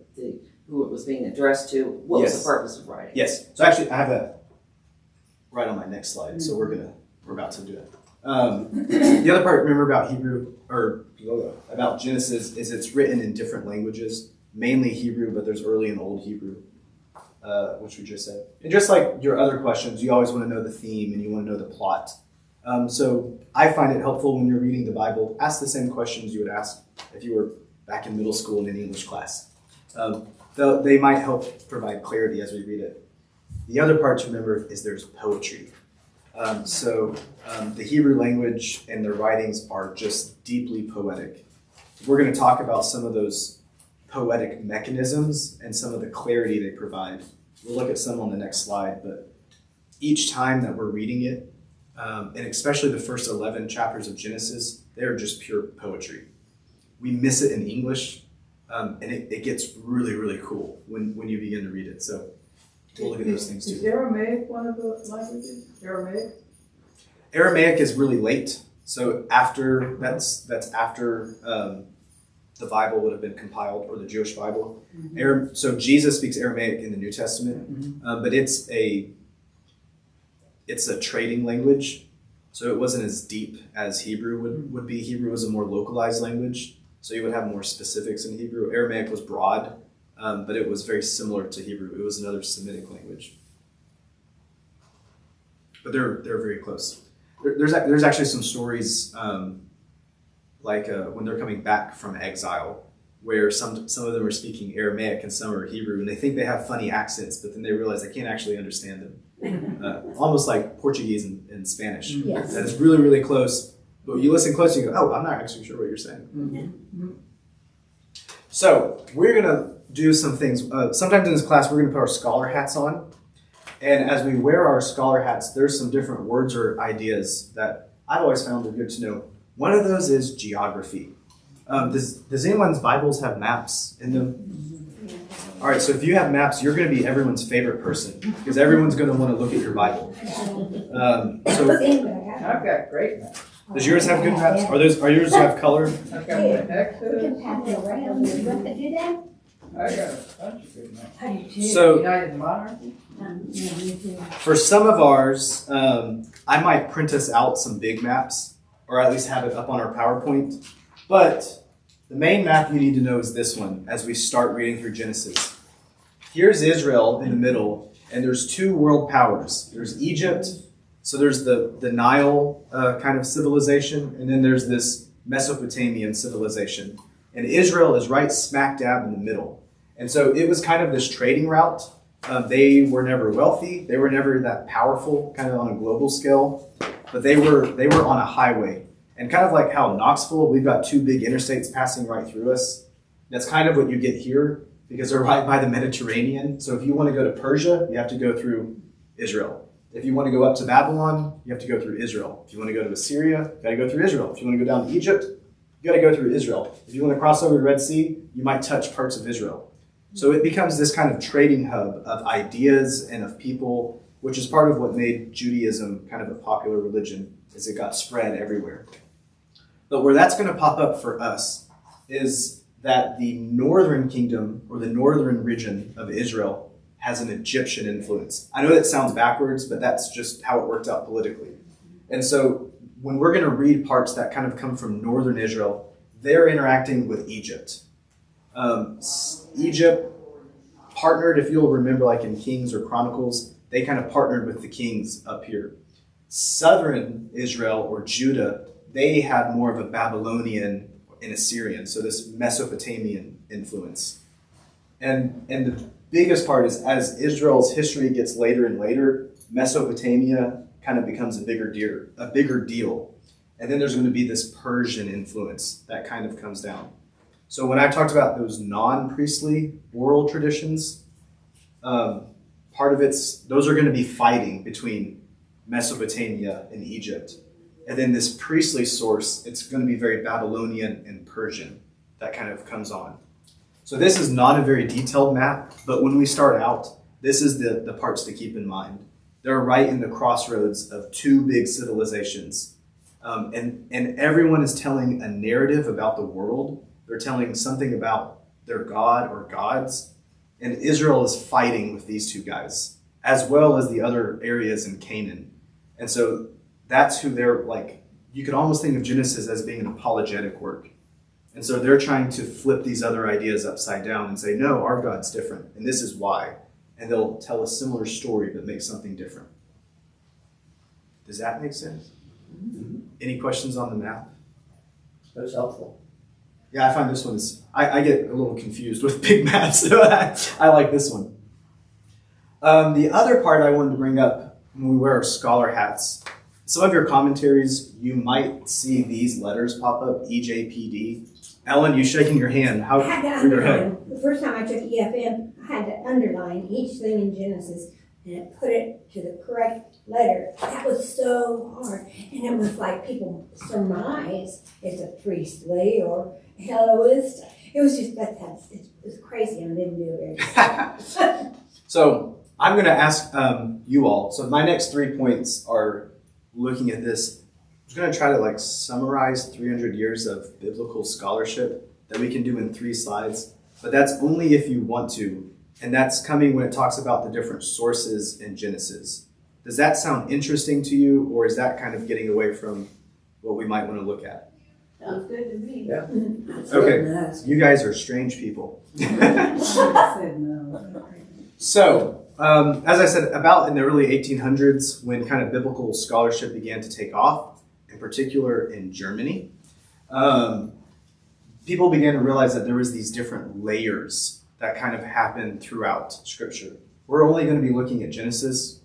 who it was being addressed to? What was Yes. the purpose of writing? Yes. So actually, I have that right on my next slide. So we're about to do it. The other part, remember about Hebrew or about Genesis, is it's written in different languages, mainly Hebrew, but there's early and old Hebrew, which we just said. And just like your other questions, you always want to know the theme and you want to know the plot. So I find it helpful when you're reading the Bible, ask the same questions you would ask if you were back in middle school in an English class. Though they might help provide clarity as we read it. The other part to remember is there's poetry. The Hebrew language and their writings are just deeply poetic. We're going to talk about some of those poetic mechanisms and some of the clarity they provide. We'll look at some on the next slide, but each time that we're reading it, and especially the first 11 chapters of Genesis, they're just pure poetry. We miss it in English, and it gets really, really cool when you begin to read it. So we'll look at those things Is too. Aramaic one of the languages? Aramaic? Aramaic is really late, so after that's after the Bible would have been compiled, or the Jewish Bible. So Jesus speaks Aramaic in the New Testament, but it's a trading language, so it wasn't as deep as Hebrew would be. Hebrew was a more localized language, so you would have more specifics in Hebrew. Aramaic was broad, but it was very similar to Hebrew. It was another Semitic language, but they're very close. There's actually some stories when they're coming back from exile, where some of them are speaking Aramaic and some are Hebrew, and they think they have funny accents, but then they realize they can't actually understand them. Almost like Portuguese and Spanish. Yes. That is really, really close, but you listen close and you go, oh, I'm not actually sure what you're saying. So we're going to do some things. Sometimes in this class, we're going to put our scholar hats on. And as we wear our scholar hats, there's some different words or ideas that I've always found are good to know. One of those is geography. Does anyone's Bibles have maps in them? All right, so if you have maps, you're going to be everyone's favorite person because everyone's going to want to look at your Bible. I've got great maps. Does yours have good maps? Are yours have color? I've got the Exodus. We can pass it around. You want to do that? I got a bunch of good maps. I do too. So United Monarchy. Yeah, me too. for some of ours, I might print us out some big maps, or at least have it up on our PowerPoint. But the main map you need to know is this one as we start reading through Genesis. Here's Israel in the middle, and there's two world powers. There's Egypt, so there's the Nile kind of civilization, and then there's this Mesopotamian civilization. And Israel is right smack dab in the middle. And so it was kind of this trading route. They were never wealthy. They were never that powerful, kind of on a global scale. But they were on a highway. And kind of like how Knoxville, we've got two big interstates passing right through us. That's kind of what you get here because they're right by the Mediterranean. So if you want to go to Persia, you have to go through Israel. If you want to go up to Babylon, you have to go through Israel. If you want to go to Assyria, you got to go through Israel. If you want to go down to Egypt, you got to go through Israel. If you want to cross over the Red Sea, you might touch parts of Israel. So it becomes this kind of trading hub of ideas and of people, which is part of what made Judaism kind of a popular religion, is it got spread everywhere. But where that's going to pop up for us is that the northern kingdom or the northern region of Israel has an Egyptian influence. I know that sounds backwards, but that's just how it worked out politically. And so when we're going to read parts that kind of come from northern Israel, they're interacting with Egypt. Egypt partnered, if you'll remember, like in Kings or Chronicles, they kind of partnered with the kings up here. Southern Israel or Judah, they had more of a Babylonian and Assyrian, so this Mesopotamian influence. And the biggest part is as Israel's history gets later and later, Mesopotamia kind of becomes a bigger deal. And then there's going to be this Persian influence that kind of comes down. So when I talked about those non-priestly oral traditions, part of those are going to be fighting between Mesopotamia and Egypt. And then this priestly source, it's going to be very Babylonian and Persian that kind of comes on. So this is not a very detailed map, but when we start out, this is the parts to keep in mind. They're right in the crossroads of two big civilizations. And everyone is telling a narrative about the world. They're telling something about their god or gods. And Israel is fighting with these two guys, as well as the other areas in Canaan. And so that's who they're like. You could almost think of Genesis as being an apologetic work. And so they're trying to flip these other ideas upside down and say, no, our God's different, and this is why. And they'll tell a similar story but make something different. Does that make sense? Mm-hmm. Any questions on the map? That's helpful. Yeah, I find this one is, I get a little confused with big maps, so I like this one. The other part I wanted to bring up when we wear our scholar hats, some of your commentaries, you might see these letters pop up, EJPD. Ellen, you shaking your hand. How? I had to underline. The first time I took EFM, I had to underline each thing in Genesis and put it to the correct letter. That was so hard. And it was like people surmise it's a priestly or Elohist. It was just, it was crazy. I didn't do it very So I'm going to ask you all. So my next 3 points are looking at this. I'm going to try to summarize 300 years of biblical scholarship that we can do in 3 slides, but that's only if you want to, and that's coming when it talks about the different sources in Genesis. Does that sound interesting to you, or is that kind of getting away from what we might want to look at? Sounds good to me. Yeah. Okay, you guys are strange people. So, as I said, about in the early 1800s, when kind of biblical scholarship began to take off, in particular in Germany, people began to realize that there was these different layers that kind of happened throughout Scripture. We're only going to be looking at Genesis,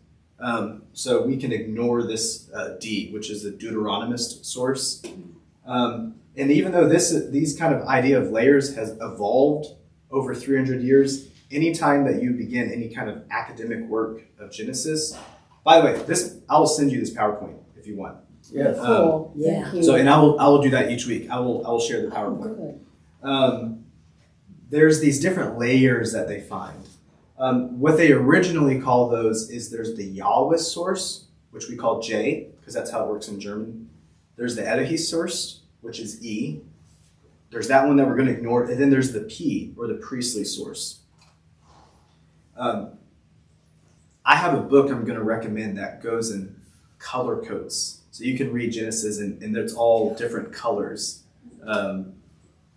so we can ignore this D, which is the Deuteronomist source. And even though these kind of idea of layers has evolved over 300 years, anytime that you begin any kind of academic work of Genesis, by the way, I'll send you this PowerPoint if you want. Yes. Cool. Yeah. Thank you. So, and I will do that each week. I will share the PowerPoint. Good. There's these different layers that they find. What they originally call those is there's the Yahweh source, which we call J, because that's how it works in German. There's the Elohi source, which is E. There's that one that we're going to ignore. And then there's the P, or the priestly source. I have a book I'm going to recommend that goes in color codes. So you can read Genesis and it's all different colors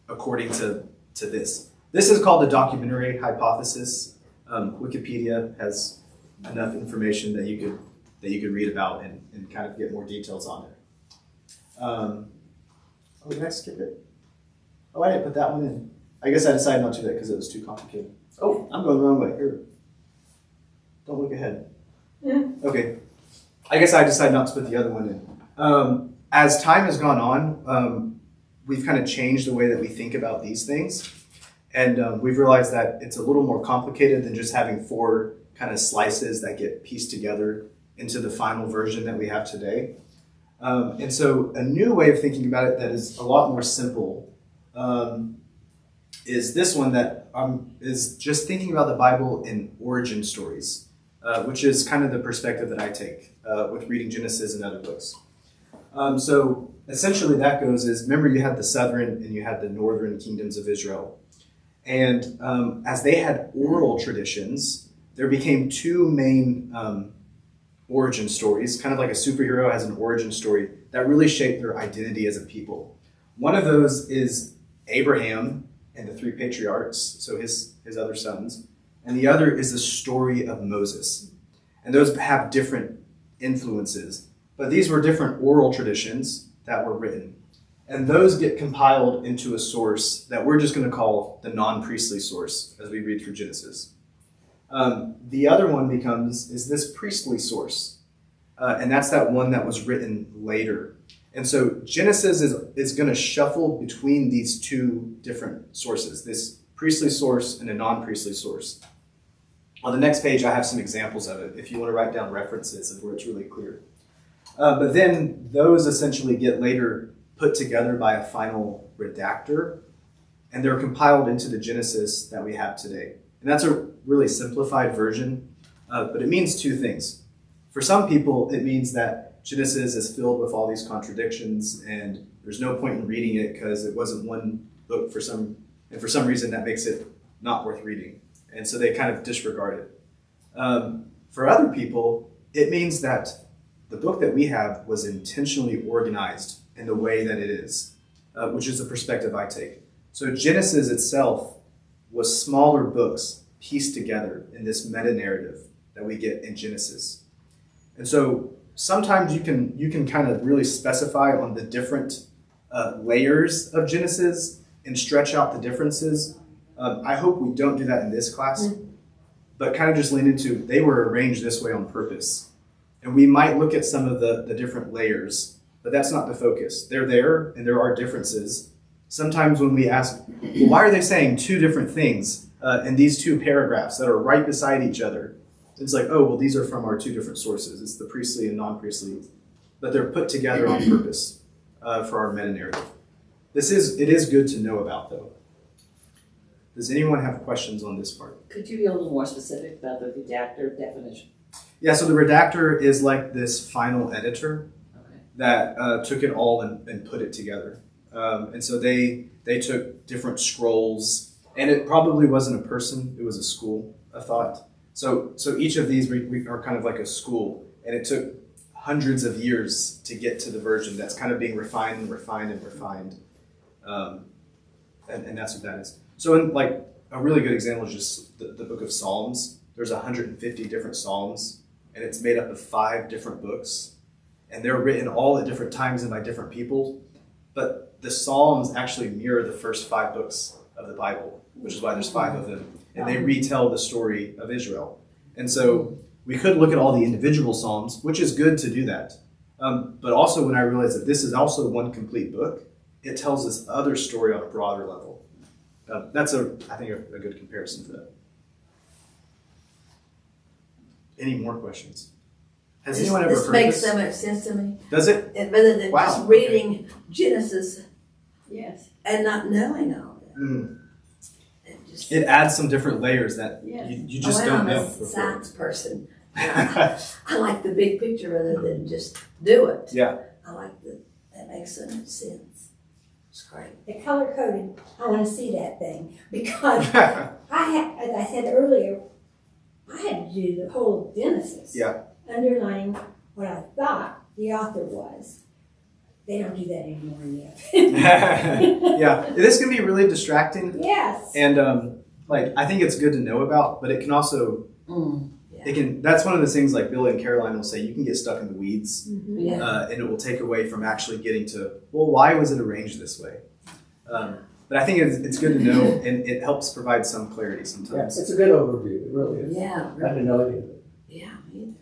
according to this. This is called the documentary hypothesis. Wikipedia has enough information that you could read about and kind of get more details on it. Did I skip it? Oh, I didn't put that one in. I guess I decided not to do that because it was too complicated. Oh, I'm going the wrong way. Here. Don't look ahead. Yeah. Okay. I guess I decided not to put the other one in. As time has gone on, we've kind of changed the way that we think about these things. And we've realized that it's a little more complicated than just having 4 kind of slices that get pieced together into the final version that we have today. And so a new way of thinking about it that is a lot more simple is this one that is just thinking about the Bible in origin stories, which is kind of the perspective that I take with reading Genesis and other books. So essentially that goes is, remember you had the southern and you had the northern kingdoms of Israel. And as they had oral traditions, there became 2 main origin stories, kind of like a superhero has an origin story that really shaped their identity as a people. One of those is Abraham and the 3 patriarchs, so his other sons. And the other is the story of Moses. And those have different influences, but these were different oral traditions that were written. And those get compiled into a source that we're just going to call the non-priestly source as we read through Genesis. The other one is this priestly source. And that's that one that was written later. And so Genesis is going to shuffle between these 2 different sources, this priestly source and a non-priestly source. On the next page, I have some examples of it if you want to write down references of where it's really clear. But then those essentially get later put together by a final redactor. and they're compiled into the Genesis that we have today. And that's a really simplified version, but it means two things. For some people, it means that Genesis is filled with all these contradictions, and there's no point in reading it because it wasn't one book for some reason that makes it not worth reading. And so they kind of disregard it. For other people, it means that the book that we have was intentionally organized in the way that it is, which is the perspective I take. So Genesis itself was smaller books pieced together in this meta-narrative that we get in Genesis. And so sometimes you can kind of really specify on the different layers of Genesis and stretch out the differences. I hope we don't do that in this class, but kind of just lean into they were arranged this way on purpose. And we might look at some of the different layers, but that's not the focus. They're there, and there are differences. Sometimes when we ask, well, why are they saying two different things in these two paragraphs that are right beside each other? It's like, oh, well, these are from our two different sources. It's the priestly and non-priestly, but they're put together on purpose for our meta-narrative. It is good to know about, though. Does anyone have questions on this part? Could you be a little more specific about the redactor definition? Yeah, so the redactor is like this final editor Okay. that took it all and put it together. And so they took different scrolls, and it probably wasn't a person, it was a school of thought. So each of these we are kind of like a school, and it took hundreds of years to get to the version that's kind of being refined and refined and refined. And that's what that is. So in like a really good example is just the book of Psalms. There's 150 different Psalms, and it's made up of 5 different books, and they're written all at different times and by different people. But the Psalms actually mirror the first 5 books of the Bible, which is why there's 5 of them, and they retell the story of Israel. And so we could look at all the individual Psalms, which is good to do that. But also when I realized that this is also one complete book, it tells this other story on a broader level. That's I think a good comparison to that. Any more questions? Has anyone ever This heard makes this? so much sense to me. Does it? And rather than Wow. just reading Genesis Yes, and not knowing all that. Mm. Just, It adds some different layers that Yes. you just well, don't I'm know a before. science person. I like the big picture rather than just do it. Yeah. I like that makes so much sense. It's great. The color coded, I want to see that thing because as I said earlier, I had to do the whole Genesis. Yeah. Underlining what I thought the author was. They don't do that anymore yet. Yeah, this can be really distracting, Yes. and I think it's good to know about, but it can also that's one of the things like Billy and Caroline will say, you can get stuck in the weeds, Yeah. and it will take away from actually getting to, well, why was it arranged this way? But I think it's good to know, and it helps provide some clarity Yeah, sometimes. it's a good overview. It really is. Yeah. I didn't know any of it. Yeah. Me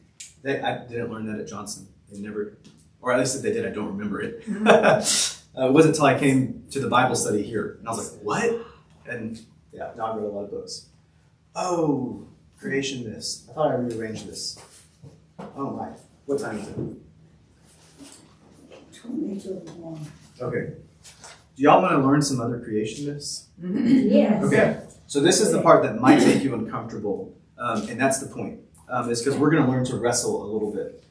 either. I didn't learn that at Johnson. They never, or at least if they did, I don't remember it. It wasn't until I came to the Bible study here, and I was like, what? And yeah, now I read a lot of books. Oh, creation myths. I thought I rearranged this. Oh my, what time is it? Okay. Do y'all want to learn some other creation myths? Yes. Okay. So this is the part that might make you uncomfortable, and that's the point. Is because we're going to learn to wrestle a little bit.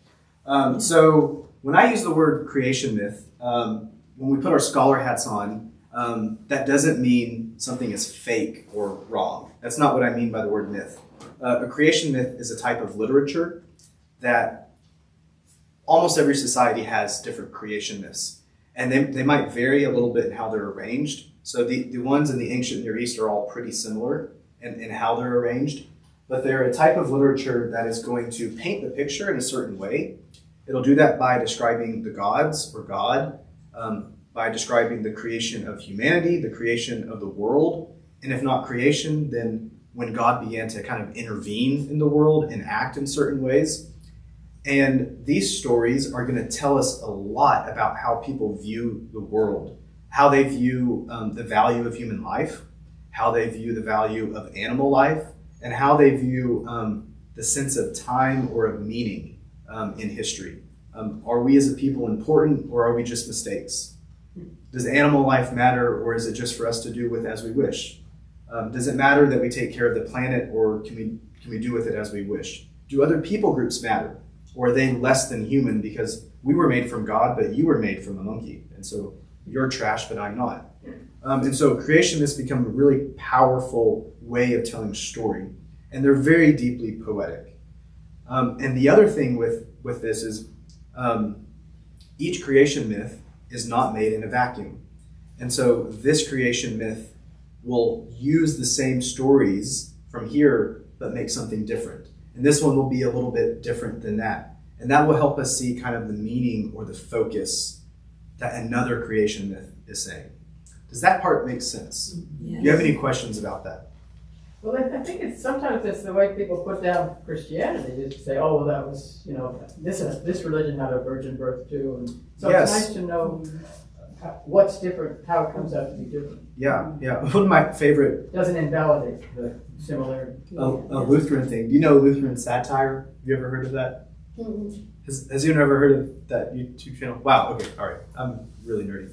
So when I use the word creation myth, when we put our scholar hats on, that doesn't mean something is fake or wrong. That's not what I mean by the word myth. A creation myth is a type of literature that almost every society has different creation myths. And they might vary a little bit in how they're arranged. So the ones in the ancient Near East are all pretty similar in how they're arranged. But they're a type of literature that is going to paint the picture in a certain way. It'll do that by describing the gods or God, by describing the creation of humanity, the creation of the world. And if not creation, then when God began to kind of intervene in the world and act in certain ways. And these stories are going to tell us a lot about how people view the world, how they view the value of human life, how they view the value of animal life, and how they view the sense of time or of meaning in history. Are we as a people important, or are we just mistakes? Does animal life matter, or is it just for us to do with as we wish? Does it matter that we take care of the planet, or can we do with it as we wish? Do other people groups matter, or are they less than human because we were made from God, but you were made from a monkey, and so you're trash, but I'm not? And so creation has become a really powerful way of telling a story, and they're very deeply poetic. And the other thing with this is each creation myth is not made in a vacuum. And so this creation myth will use the same stories from here, but make something different. And this one will be a little bit different than that. And that will help us see kind of the meaning or the focus that another creation myth is saying. Does that part make sense? Yes. Do you have any questions about that? Well, I think sometimes it's the way people put down Christianity, is to say, oh, well, that was, this religion had a virgin birth too. And so Yes. it's nice to know what's different, how it comes out to be different. Yeah. One of my favorite It doesn't invalidate the similarity. a Lutheran thing. Do you know Lutheran satire? Have you ever heard of that? Has anyone ever heard of that YouTube channel? Wow. Okay. All right. I'm really nerdy.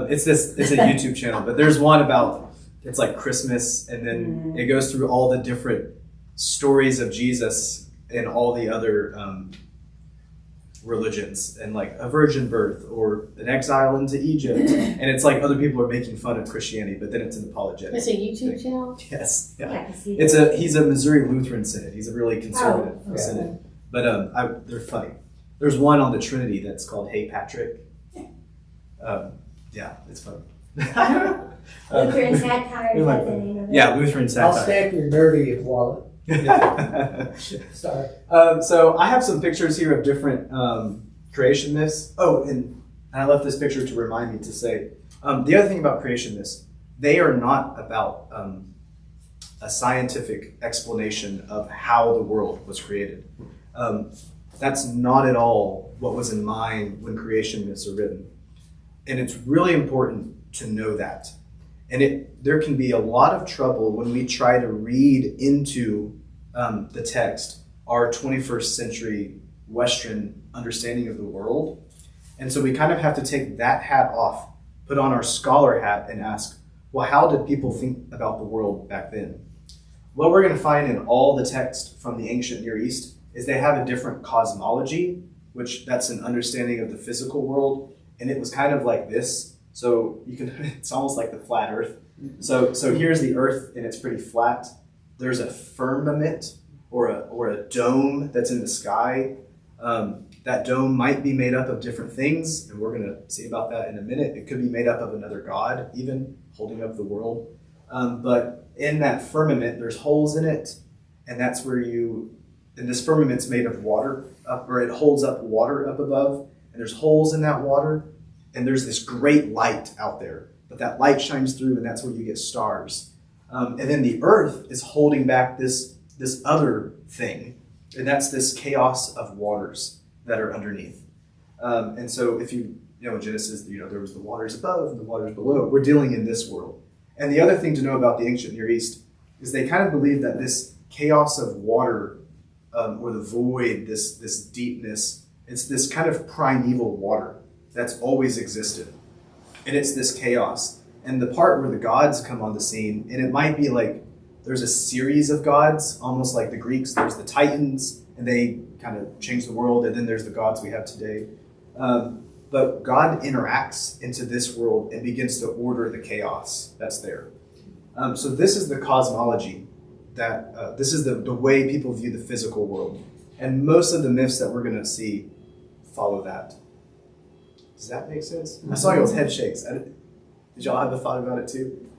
It's a YouTube channel, but there's one about, it's like Christmas, and then it goes through all the different stories of Jesus and all the other religions, and like a virgin birth or an exile into Egypt, and it's like other people are making fun of Christianity, but then it's an apologetic. It's a YouTube channel? Yes. Yeah. I can see He's that. a Missouri Lutheran synod. He's a really conservative Oh, okay. synod, but they're funny. There's one on the Trinity that's called Hey Patrick. Yeah, it's funny. Lutheran satire, is like that the name of it? Yeah, Lutheran I'll satire. stamp your nerdy wallet. Sorry. So I have some pictures here of different creation myths. Oh, and I left this picture to remind me to say the other thing about creation myths, they are not about a scientific explanation of how the world was created. That's not at all what was in mind when creation myths are written. And it's really important to know that. And there can be a lot of trouble when we try to read into the text our 21st century Western understanding of the world. And so we kind of have to take that hat off, put on our scholar hat, and ask, well, how did people think about the world back then? What we're going to find in all the text from the ancient Near East is they have a different cosmology, which that's an understanding of the physical world. And it was kind of like this. So it's almost like the flat earth. So here's the earth, and it's pretty flat. There's a firmament or a dome that's in the sky. That dome might be made up of different things, and we're going to see about that in a minute. It could be made up of another god, even holding up the world. But in that firmament, there's holes in it, and that's where and this firmament's made of water, or it holds up water up above, and there's holes in that water, and there's this great light out there. But that light shines through, and that's where you get stars. And then the earth is holding back this other thing, and that's this chaos of waters that are underneath. And so if in Genesis, there was the waters above and the waters below. We're dealing in this world. And the other thing to know about the ancient Near East is they kind of believe that this chaos of water, or the void, this deepness, it's this kind of primeval water that's always existed. And it's this chaos. And the part where the gods come on the scene, and it might be like there's a series of gods, almost like the Greeks. There's the Titans, and they kind of change the world, and then there's the gods we have today. But God interacts into this world and begins to order the chaos that's there. So this is the cosmology, that this is the way people view the physical world. And most of the myths that we're going to see follow that. Does that make sense? I saw y'all's head shakes. Did y'all have a thought about it too?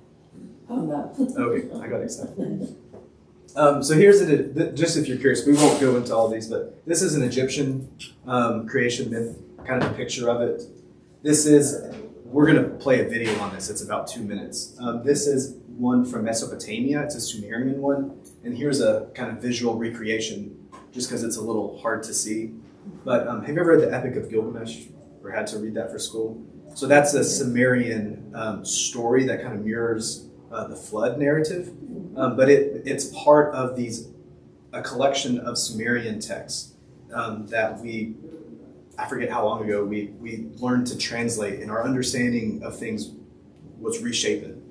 Oh, no. Okay, I got excited. So here's just if you're curious, we won't go into all these, but this is an Egyptian creation myth, kind of a picture of it. We're going to play a video on this. It's about 2 minutes. This is one from Mesopotamia. It's a Sumerian one. And here's a kind of visual recreation, just because it's a little hard to see. But have you ever read the Epic of Gilgamesh, or had to read that for school? So that's a Sumerian story that kind of mirrors the flood narrative. But it's part of a collection of Sumerian texts that we I forget how long ago we learned to translate, and our understanding of things was reshaping.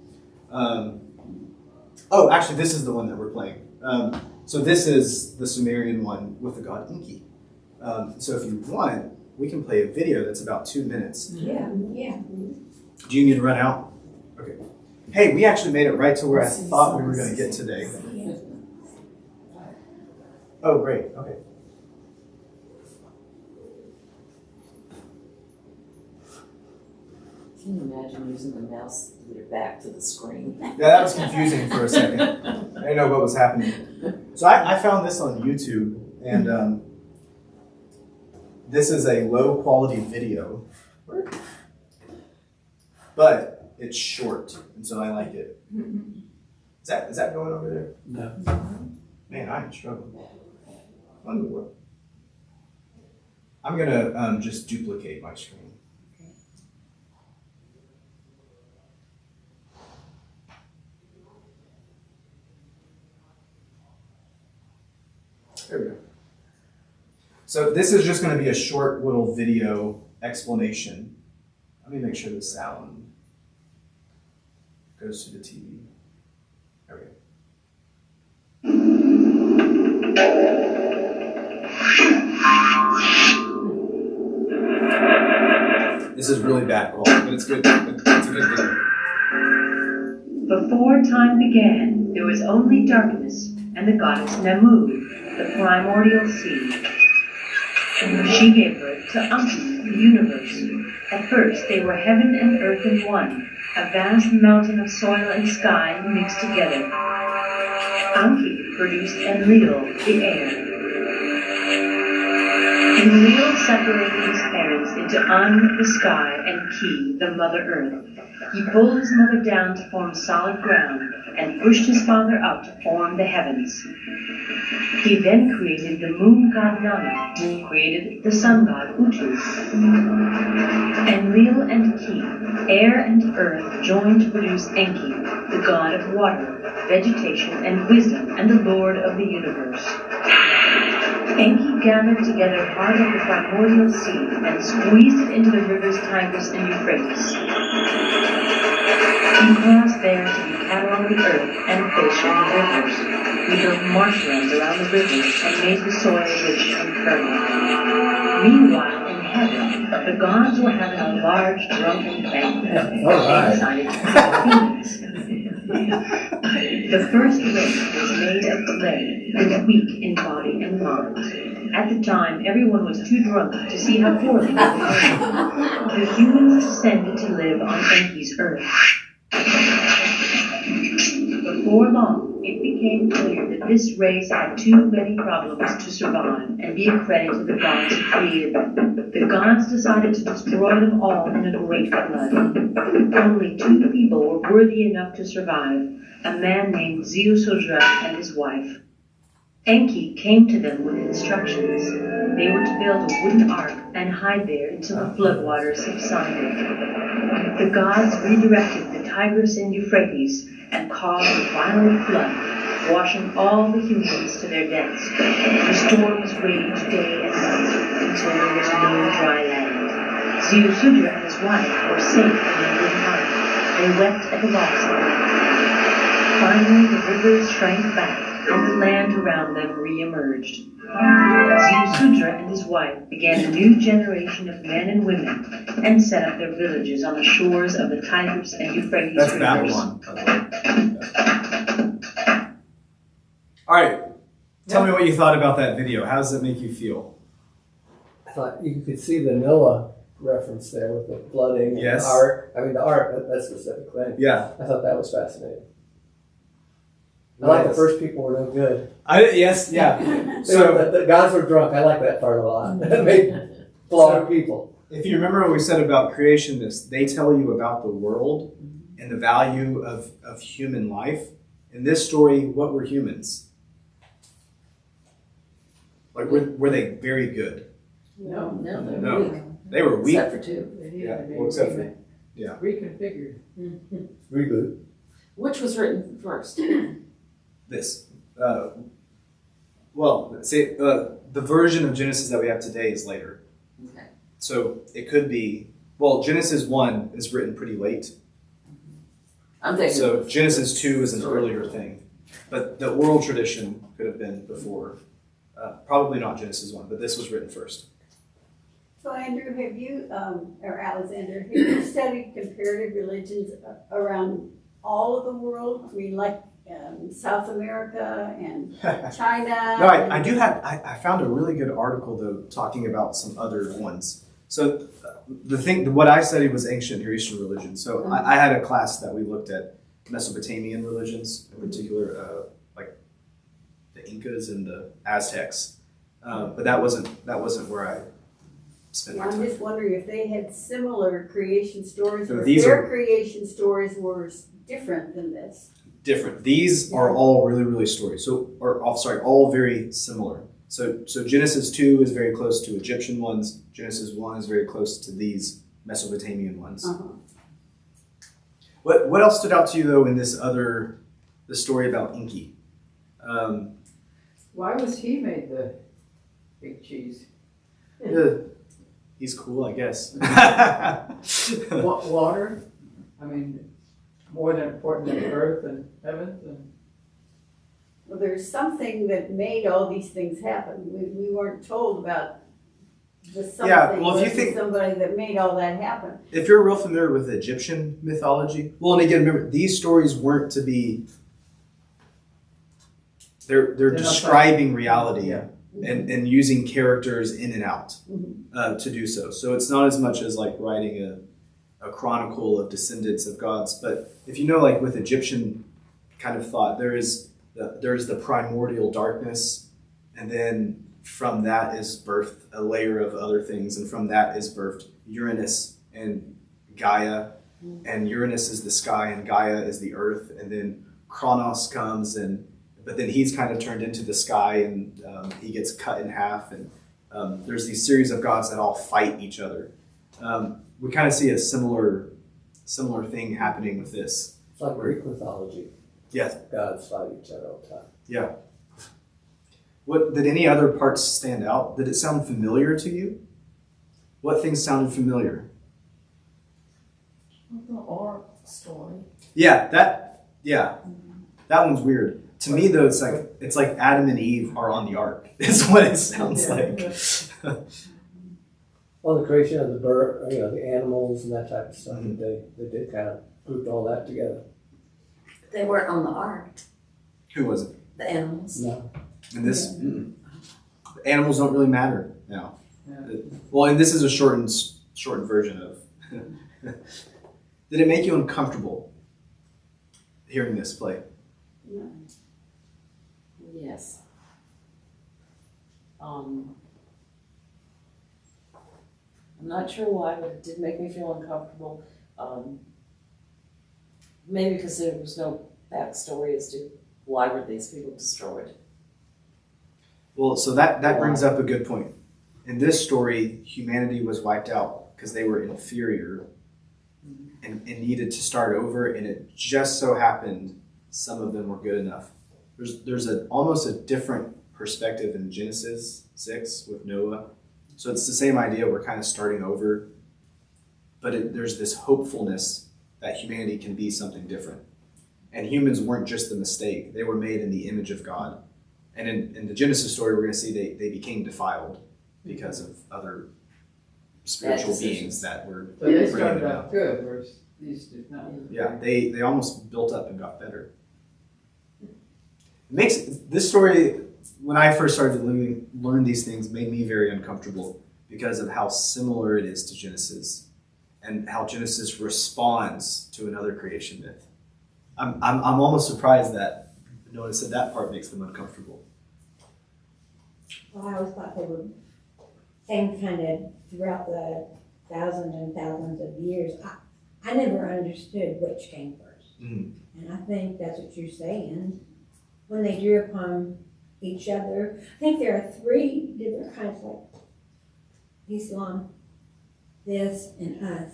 Oh, actually, this is the one that we're playing. So this is the Sumerian one with the god Enki. So if you want, we can play a video that's about 2 minutes. Yeah. Do you need to run out? Okay. Hey, we actually made it right to where I thought we were going to get today. Oh, great. Okay. Can you imagine using the mouse with your back to the screen? Yeah, that was confusing for a second. I didn't know what was happening. So I found this on YouTube, and this is a low quality video, but it's short, and so I like it. Is that going over there? No. Man, I'm struggling. Wonderful. I'm gonna just duplicate my screen. There we go. So this is just going to be a short little video explanation. Let me make sure the sound goes to the TV. There we go. This is really bad quality, but it's good. It's a good thing. Before time began, there was only darkness and the goddess Namu, the primordial sea. She gave birth to Anki, the universe. At first they were heaven and earth in one, a vast mountain of soil and sky mixed together. Anki produced Enlil, the air. Enlil separated his parents into An, the sky, and Ki, the mother earth. He pulled his mother down to form solid ground, and pushed his father up to form the heavens. He then created the moon god Nana, who created the sun god Utu. Enlil and Ki, air and earth, joined to produce Enki, the god of water, vegetation, and wisdom, and the lord of the universe. Enki gathered together part of the primordial sea and squeezed it into the rivers Tigris and Euphrates. He caused there to be cattle on the earth and fish in the rivers. He built marshlands around the rivers and made the soil rich and fertile. Meanwhile, in heaven, the gods were having a large drunken banquet. All right. They decided to have humans. The first race was made of clay and weak in body and mind. At the time, everyone was too drunk to see how poorly they were doing. The humans descended to live on Enki's earth. Before long, it became clear that this race had too many problems to survive and be a credit to the gods who created them. The gods decided to destroy them all in a great flood. Only 2 people were worthy enough to survive, a man named Ziusudra and his wife. Enki came to them with instructions. They were to build a wooden ark and hide there until the floodwaters subsided. The gods redirected the Tigris and Euphrates and caused a violent flood, washing all the humans to their deaths. The storms raged day and night until there was no dry land. Ziusudra and his wife were safe in the wooden ark. They wept at the loss of them. Finally, the rivers shrank back, and the land around them re-emerged. Ziusudra and his wife began a new generation of men and women and set up their villages on the shores of the Tigris and Euphrates That's rivers. Babylon. All right. Tell me what you thought about that video. How does it make you feel? I thought you could see the Noah reference there with the flooding Yes. and the ark. I mean, the ark, that specific thing. Yeah. I thought that was fascinating. I like the first people were no good. Yes, yeah. The gods were drunk. I like that part a lot. It made flawed people. If you remember what we said about creationists, they tell you about the world and the value of human life. In this story, what were humans? Like, were they very good? No. No, they're No. weak. They were weak. Except for 2. They Yeah, needed to be well, except for- yeah. reconfigured. Reboot. Which was written first? This. Well, say the version of Genesis that we have today is later. Okay. So it could be, well, Genesis 1 is written pretty late. I'm thinking. So Genesis 2 is an earlier thing. But the oral tradition could have been before. Probably not Genesis 1, but this was written first. So Andrew, have you, or Alexander, have you studied comparative religions around all of the world? I mean, like South America and China? No, I do have, I found a really good article though talking about some other ones. So what I studied was ancient Near Eastern religion. So I had a class that we looked at Mesopotamian religions, in particular, like the Incas and the Aztecs. But that wasn't where I spent my I'm time. just wondering if they had similar creation stories, So or if these their are- creation stories were different than this. Different. These are all really stories. So, all very similar. So Genesis 2 is very close to Egyptian ones. Genesis 1 is very close to these Mesopotamian ones. Uh-huh. What else stood out to you though in the story about Enki? Why was he made the big cheese? He's cool, I guess. Water? I mean, more than important than earth and heavens and. Well, there's something that made all these things happen. We weren't told about the something. Yeah, well, if you versus think- somebody that made all that happen. If you're real familiar with Egyptian mythology, well, and again, remember, these stories weren't to be. They're not describing reality. Yeah. And using characters in and out Mhm. to do so. So it's not as much as like writing a chronicle of descendants of gods. But if you know, like with Egyptian kind of thought, there's the primordial darkness, and then from that is birthed a layer of other things, and from that is birthed Uranus and Gaia, and Uranus is the sky and Gaia is the earth, and then Kronos comes but then he's kind of turned into the sky, and he gets cut in half, and there's these series of gods that all fight each other. We kind of see a similar thing happening with this. It's like Greek mythology. Yes. Gods fight each other all the time. Yeah. What did any other parts stand out? Did it sound familiar to you? What things sounded familiar? The ark story. Yeah, that one's weird. To me though, it's like Adam and Eve are on the ark. Is what it sounds like. Well, the creation of the bird, the animals and that type of stuff. Mhm. They did kind of group all that together. They weren't on the ark, Who was it? the animals. No. And this animals don't really matter now. Yeah. Well, and this is a shortened version of. Did it make you uncomfortable hearing this play? Yes. I'm not sure why, but it did make me feel uncomfortable. Maybe because there was no backstory as to why were these people destroyed. Well, so that brings up a good point. In this story, humanity was wiped out because they were inferior and needed to start over, and it just so happened some of them were good enough. There's almost a different perspective in Genesis 6 with Noah. So it's the same idea, we're kind of starting over, but there's this hopefulness that humanity can be something different. And humans weren't just the mistake, they were made in the image of God. And in the Genesis story, we're going to see they became defiled because of other spiritual Bad decisions. beings that were So they bringing started them out out. good, whereas these did not. Yeah, they almost built up and got better. It makes this story, when I first started to learn these things, made me very uncomfortable because of how similar it is to Genesis and how Genesis responds to another creation myth. I'm almost surprised that Noah said that part makes them uncomfortable. Well, I always thought they were same kind of throughout the thousands and thousands of years. I never understood which came first. Mhm. And I think that's what you're saying. When they drew upon each other, I think there are 3 different kinds, like Islam, this, and us.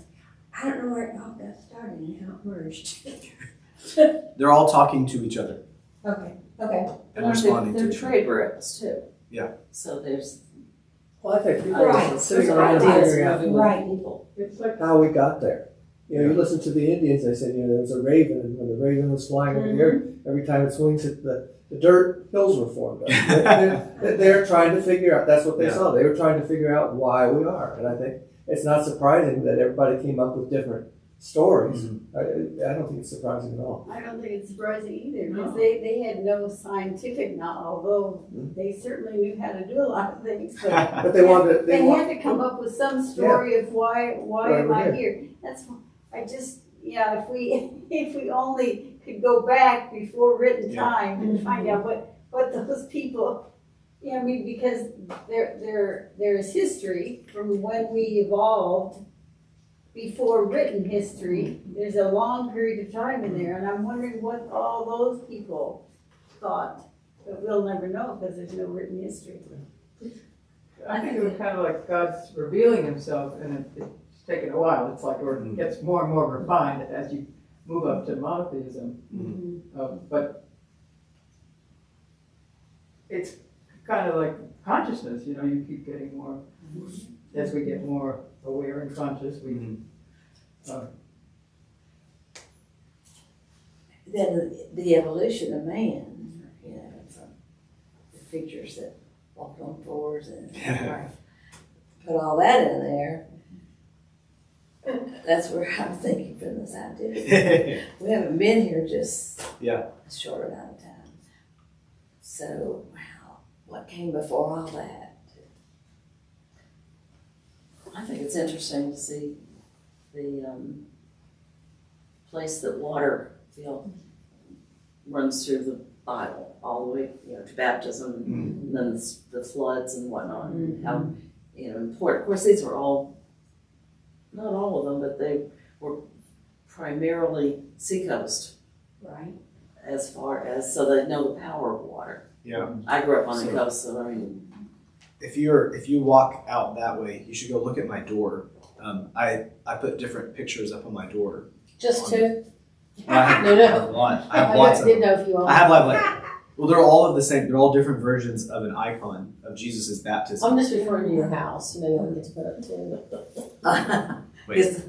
I don't know where it all got started and how it merged. They're all talking to each other Okay. and Well, responding they're to each other. trade routes too. Yeah. So there's Well, I think people Right. are sitting around and Ideas figuring out moving with Right. people. It's like, how we got there. You listen to the Indians, they said, there was a raven, and when the raven was flying over the earth, every time its wings hit the dirt, hills were formed up. They're trying to figure out, that's what they saw. They were trying to figure out why we are. And I think it's not surprising that everybody came up with different stories. I don't think it's surprising at all. I don't think it's surprising either, because No. they had no scientific knowledge, although they certainly knew how to do a lot of things, but But they wanted, they had to come up with some story of why am we're I here? That's, I just, if we only could go back before written time and find out what those people, I mean, because there is history from when we evolved before written history. There's a long period of time in there, and I'm wondering what all those people thought, but we'll never know because there's no written history. I think it was kind of like God's revealing himself, and it's taken a while. It's like, or it gets more and more refined as you move up to monotheism. But it's kind of like consciousness, you keep getting more, as we get more aware and conscious, Then the evolution of man, from the creatures that walked on floors and put all that in there. That's where I'm thinking from the scientific. We haven't been here just a short amount of time. So, wow, what came before all that? I think it's interesting to see the place that water runs through the Bible all the way, to baptism, and then the floods and whatnot. And how important. Of course, these were all, not all of them, but they were primarily seacoast. Right. As far as, so they know the power of water. Yeah. I grew up on the coast, so I mean. If you walk out that way, you should go look at my door. I put different pictures up on my door. Just two? I have No. a lot. I have lots of didn't them. know if you all. I have well, they're all of the same. They're all different versions of an icon of Jesus' baptism. I'm just referring to your house. You only get to put up two. Wait.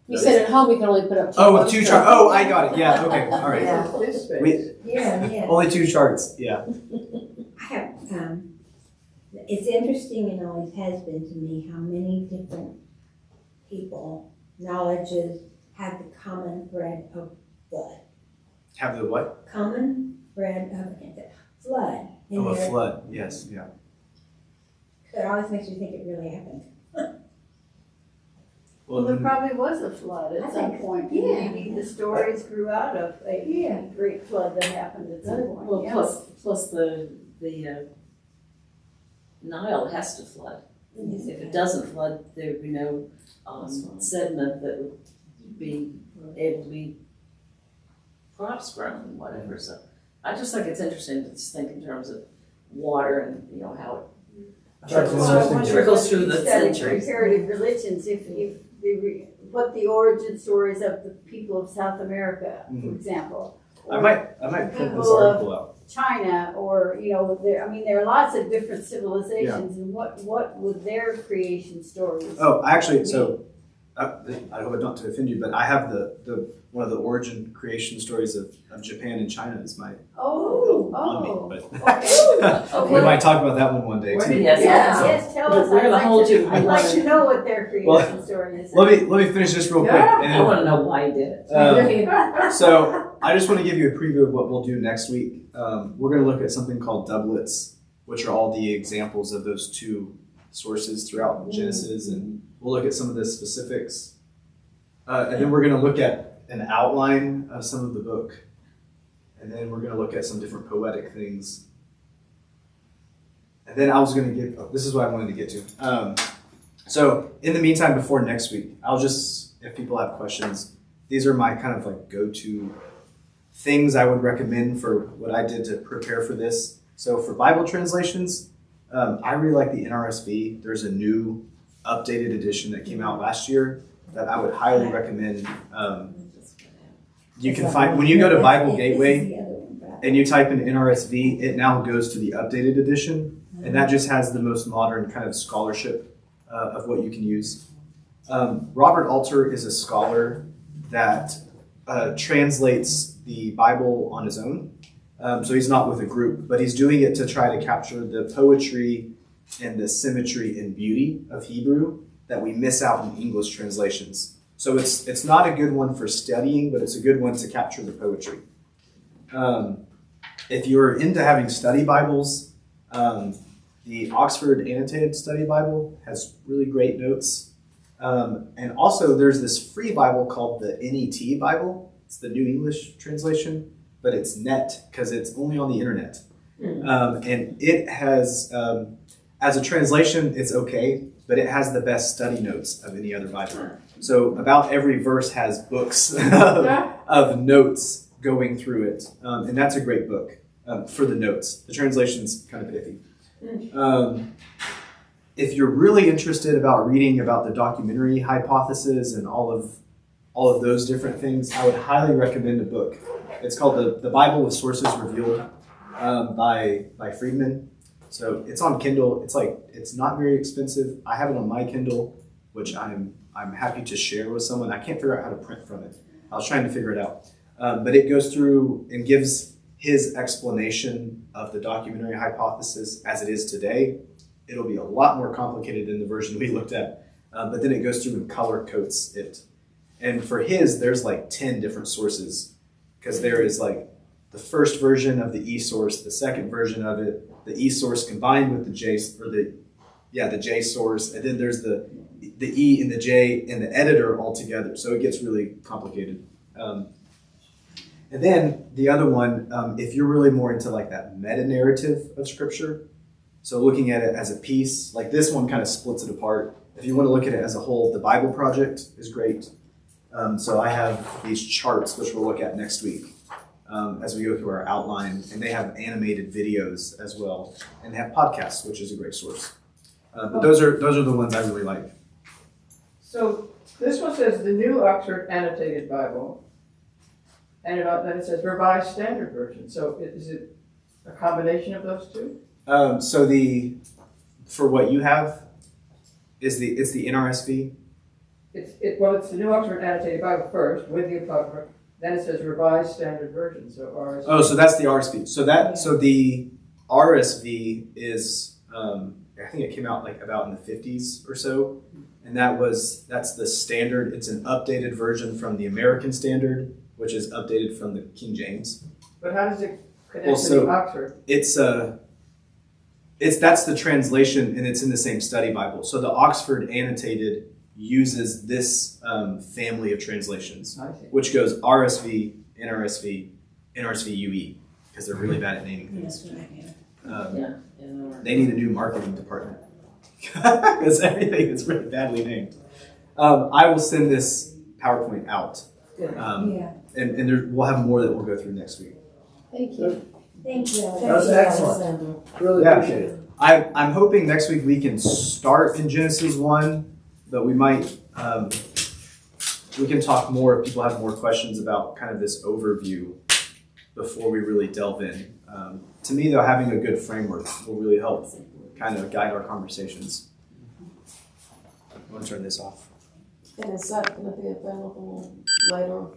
You said at home we can only put up two. Oh, with two charts. Oh, I got it. Yeah. Okay. All right. Yeah. his space. We, Yeah. only two charts. Yeah. I have, it's interesting and always has been to me how many different people, knowledges, have the common thread of flood. Have the what? Common thread of flood. in Oh, a their- flood. Yes. Yeah. It always makes me think it really happened. Well, there probably was a flood I at some think- point. yeah. Maybe the stories grew out of a great flood that happened at some point. Well, yeah. plus the Nile has to flood. If it doesn't flood, there'd be no sediment that would be able to be crops grown and whatever. So I just think it's interesting to just think in terms of water and how That's Well, I interesting. wonder Trickles if through you the study centuries. Comparative religions, what the origin stories of the people of South America, for example. I or might print this people article out. China, or, there are lots of different civilizations, and what would their creation stories? Oh, actually, so I hope not to offend you, but I have the one of the origin creation stories of Japan and China is my on me, but Okay. we might talk about that one day too. Yes, Yes, tell us. We're gonna hold you. I'd like to know what their creation story is. Let me finish this real quick. Yeah. And I want to know why you did it. so I just want to give you a preview of what we'll do next week. We're going to look at something called doublets, which are all the examples of those two sources throughout Genesis, and we'll look at some of the specifics. And then we're going to look at an outline of some of the book. And then we're going to look at some different poetic things. And then I was going to give, this is what I wanted to get to. So in the meantime, before next week, I'll just, if people have questions, these are my kind of like go-to things I would recommend for what I did to prepare for this. So for Bible translations, I really like the NRSV. There's a new updated edition that came out last year that I would highly recommend. You can find, when you go to Bible Gateway and you type in NRSV, it now goes to the updated edition. And that just has the most modern kind of scholarship of what you can use. Robert Alter is a scholar that translates the Bible on his own. So he's not with a group, but he's doing it to try to capture the poetry and the symmetry and beauty of Hebrew that we miss out in English translations. So it's not a good one for studying, but it's a good one to capture the poetry. If you're into having study Bibles, the Oxford Annotated Study Bible has really great notes. And also there's this free Bible called the NET Bible. It's the New English translation, but it's net because it's only on the internet. And it has, as a translation, it's okay, but it has the best study notes of any other Bible. So about every verse has books of notes going through it. And that's a great book for the notes. The translation's kind of iffy. If you're really interested about reading about the documentary hypothesis and all of those different things, I would highly recommend a book. It's called The Bible with Sources Revealed by Friedman. So it's on Kindle. It's not very expensive. I have it on my Kindle, which I'm happy to share with someone. I can't figure out how to print from it. I was trying to figure it out. But it goes through and gives his explanation of the documentary hypothesis as it is today. It'll be a lot more complicated than the version we looked at, but then it goes through and color coats it. And for his, there's like 10 different sources, because there is like the first version of the E source, the second version of it, the E source combined with the J, or the J source, and then there's the E and the J and the editor all together. So it gets really complicated. And then the other one, if you're really more into like that meta-narrative of Scripture, so looking at it as a piece, like this one kind of splits it apart. If you want to look at it as a whole, the Bible Project is great. So I have these charts, which we'll look at next week as we go through our outline, and they have animated videos as well, and they have podcasts, which is a great source. But those are the ones I really like. So this one says the New Oxford Annotated Bible, and then it says Revised Standard Version. So is it a combination of those two? So for what you have it's the NRSV. It's the New Oxford Annotated Bible first with the Apocrypha. Then it says Revised Standard Version. So RSV. Oh, so that's the RSV. So the RSV is I think it came out like about in the 50s or so, and that's the standard. It's an updated version from the American Standard, which is updated from the King James. But how does it connect to the Oxford? That's the translation, and it's in the same study Bible. So the Oxford Annotated uses this family of translations, which goes RSV, NRSV, NRSV UE, because they're really bad at naming things. They need a new marketing department because everything is really badly named. I will send this PowerPoint out, and we'll have more that we'll go through next week. Thank you. Thank you. That was excellent. Really appreciate it. I'm hoping next week we can start in Genesis 1, but we might, we can talk more if people have more questions about kind of this overview before we really delve in. To me, though, having a good framework will really help kind of guide our conversations. I want to turn this off. And is that going to be available later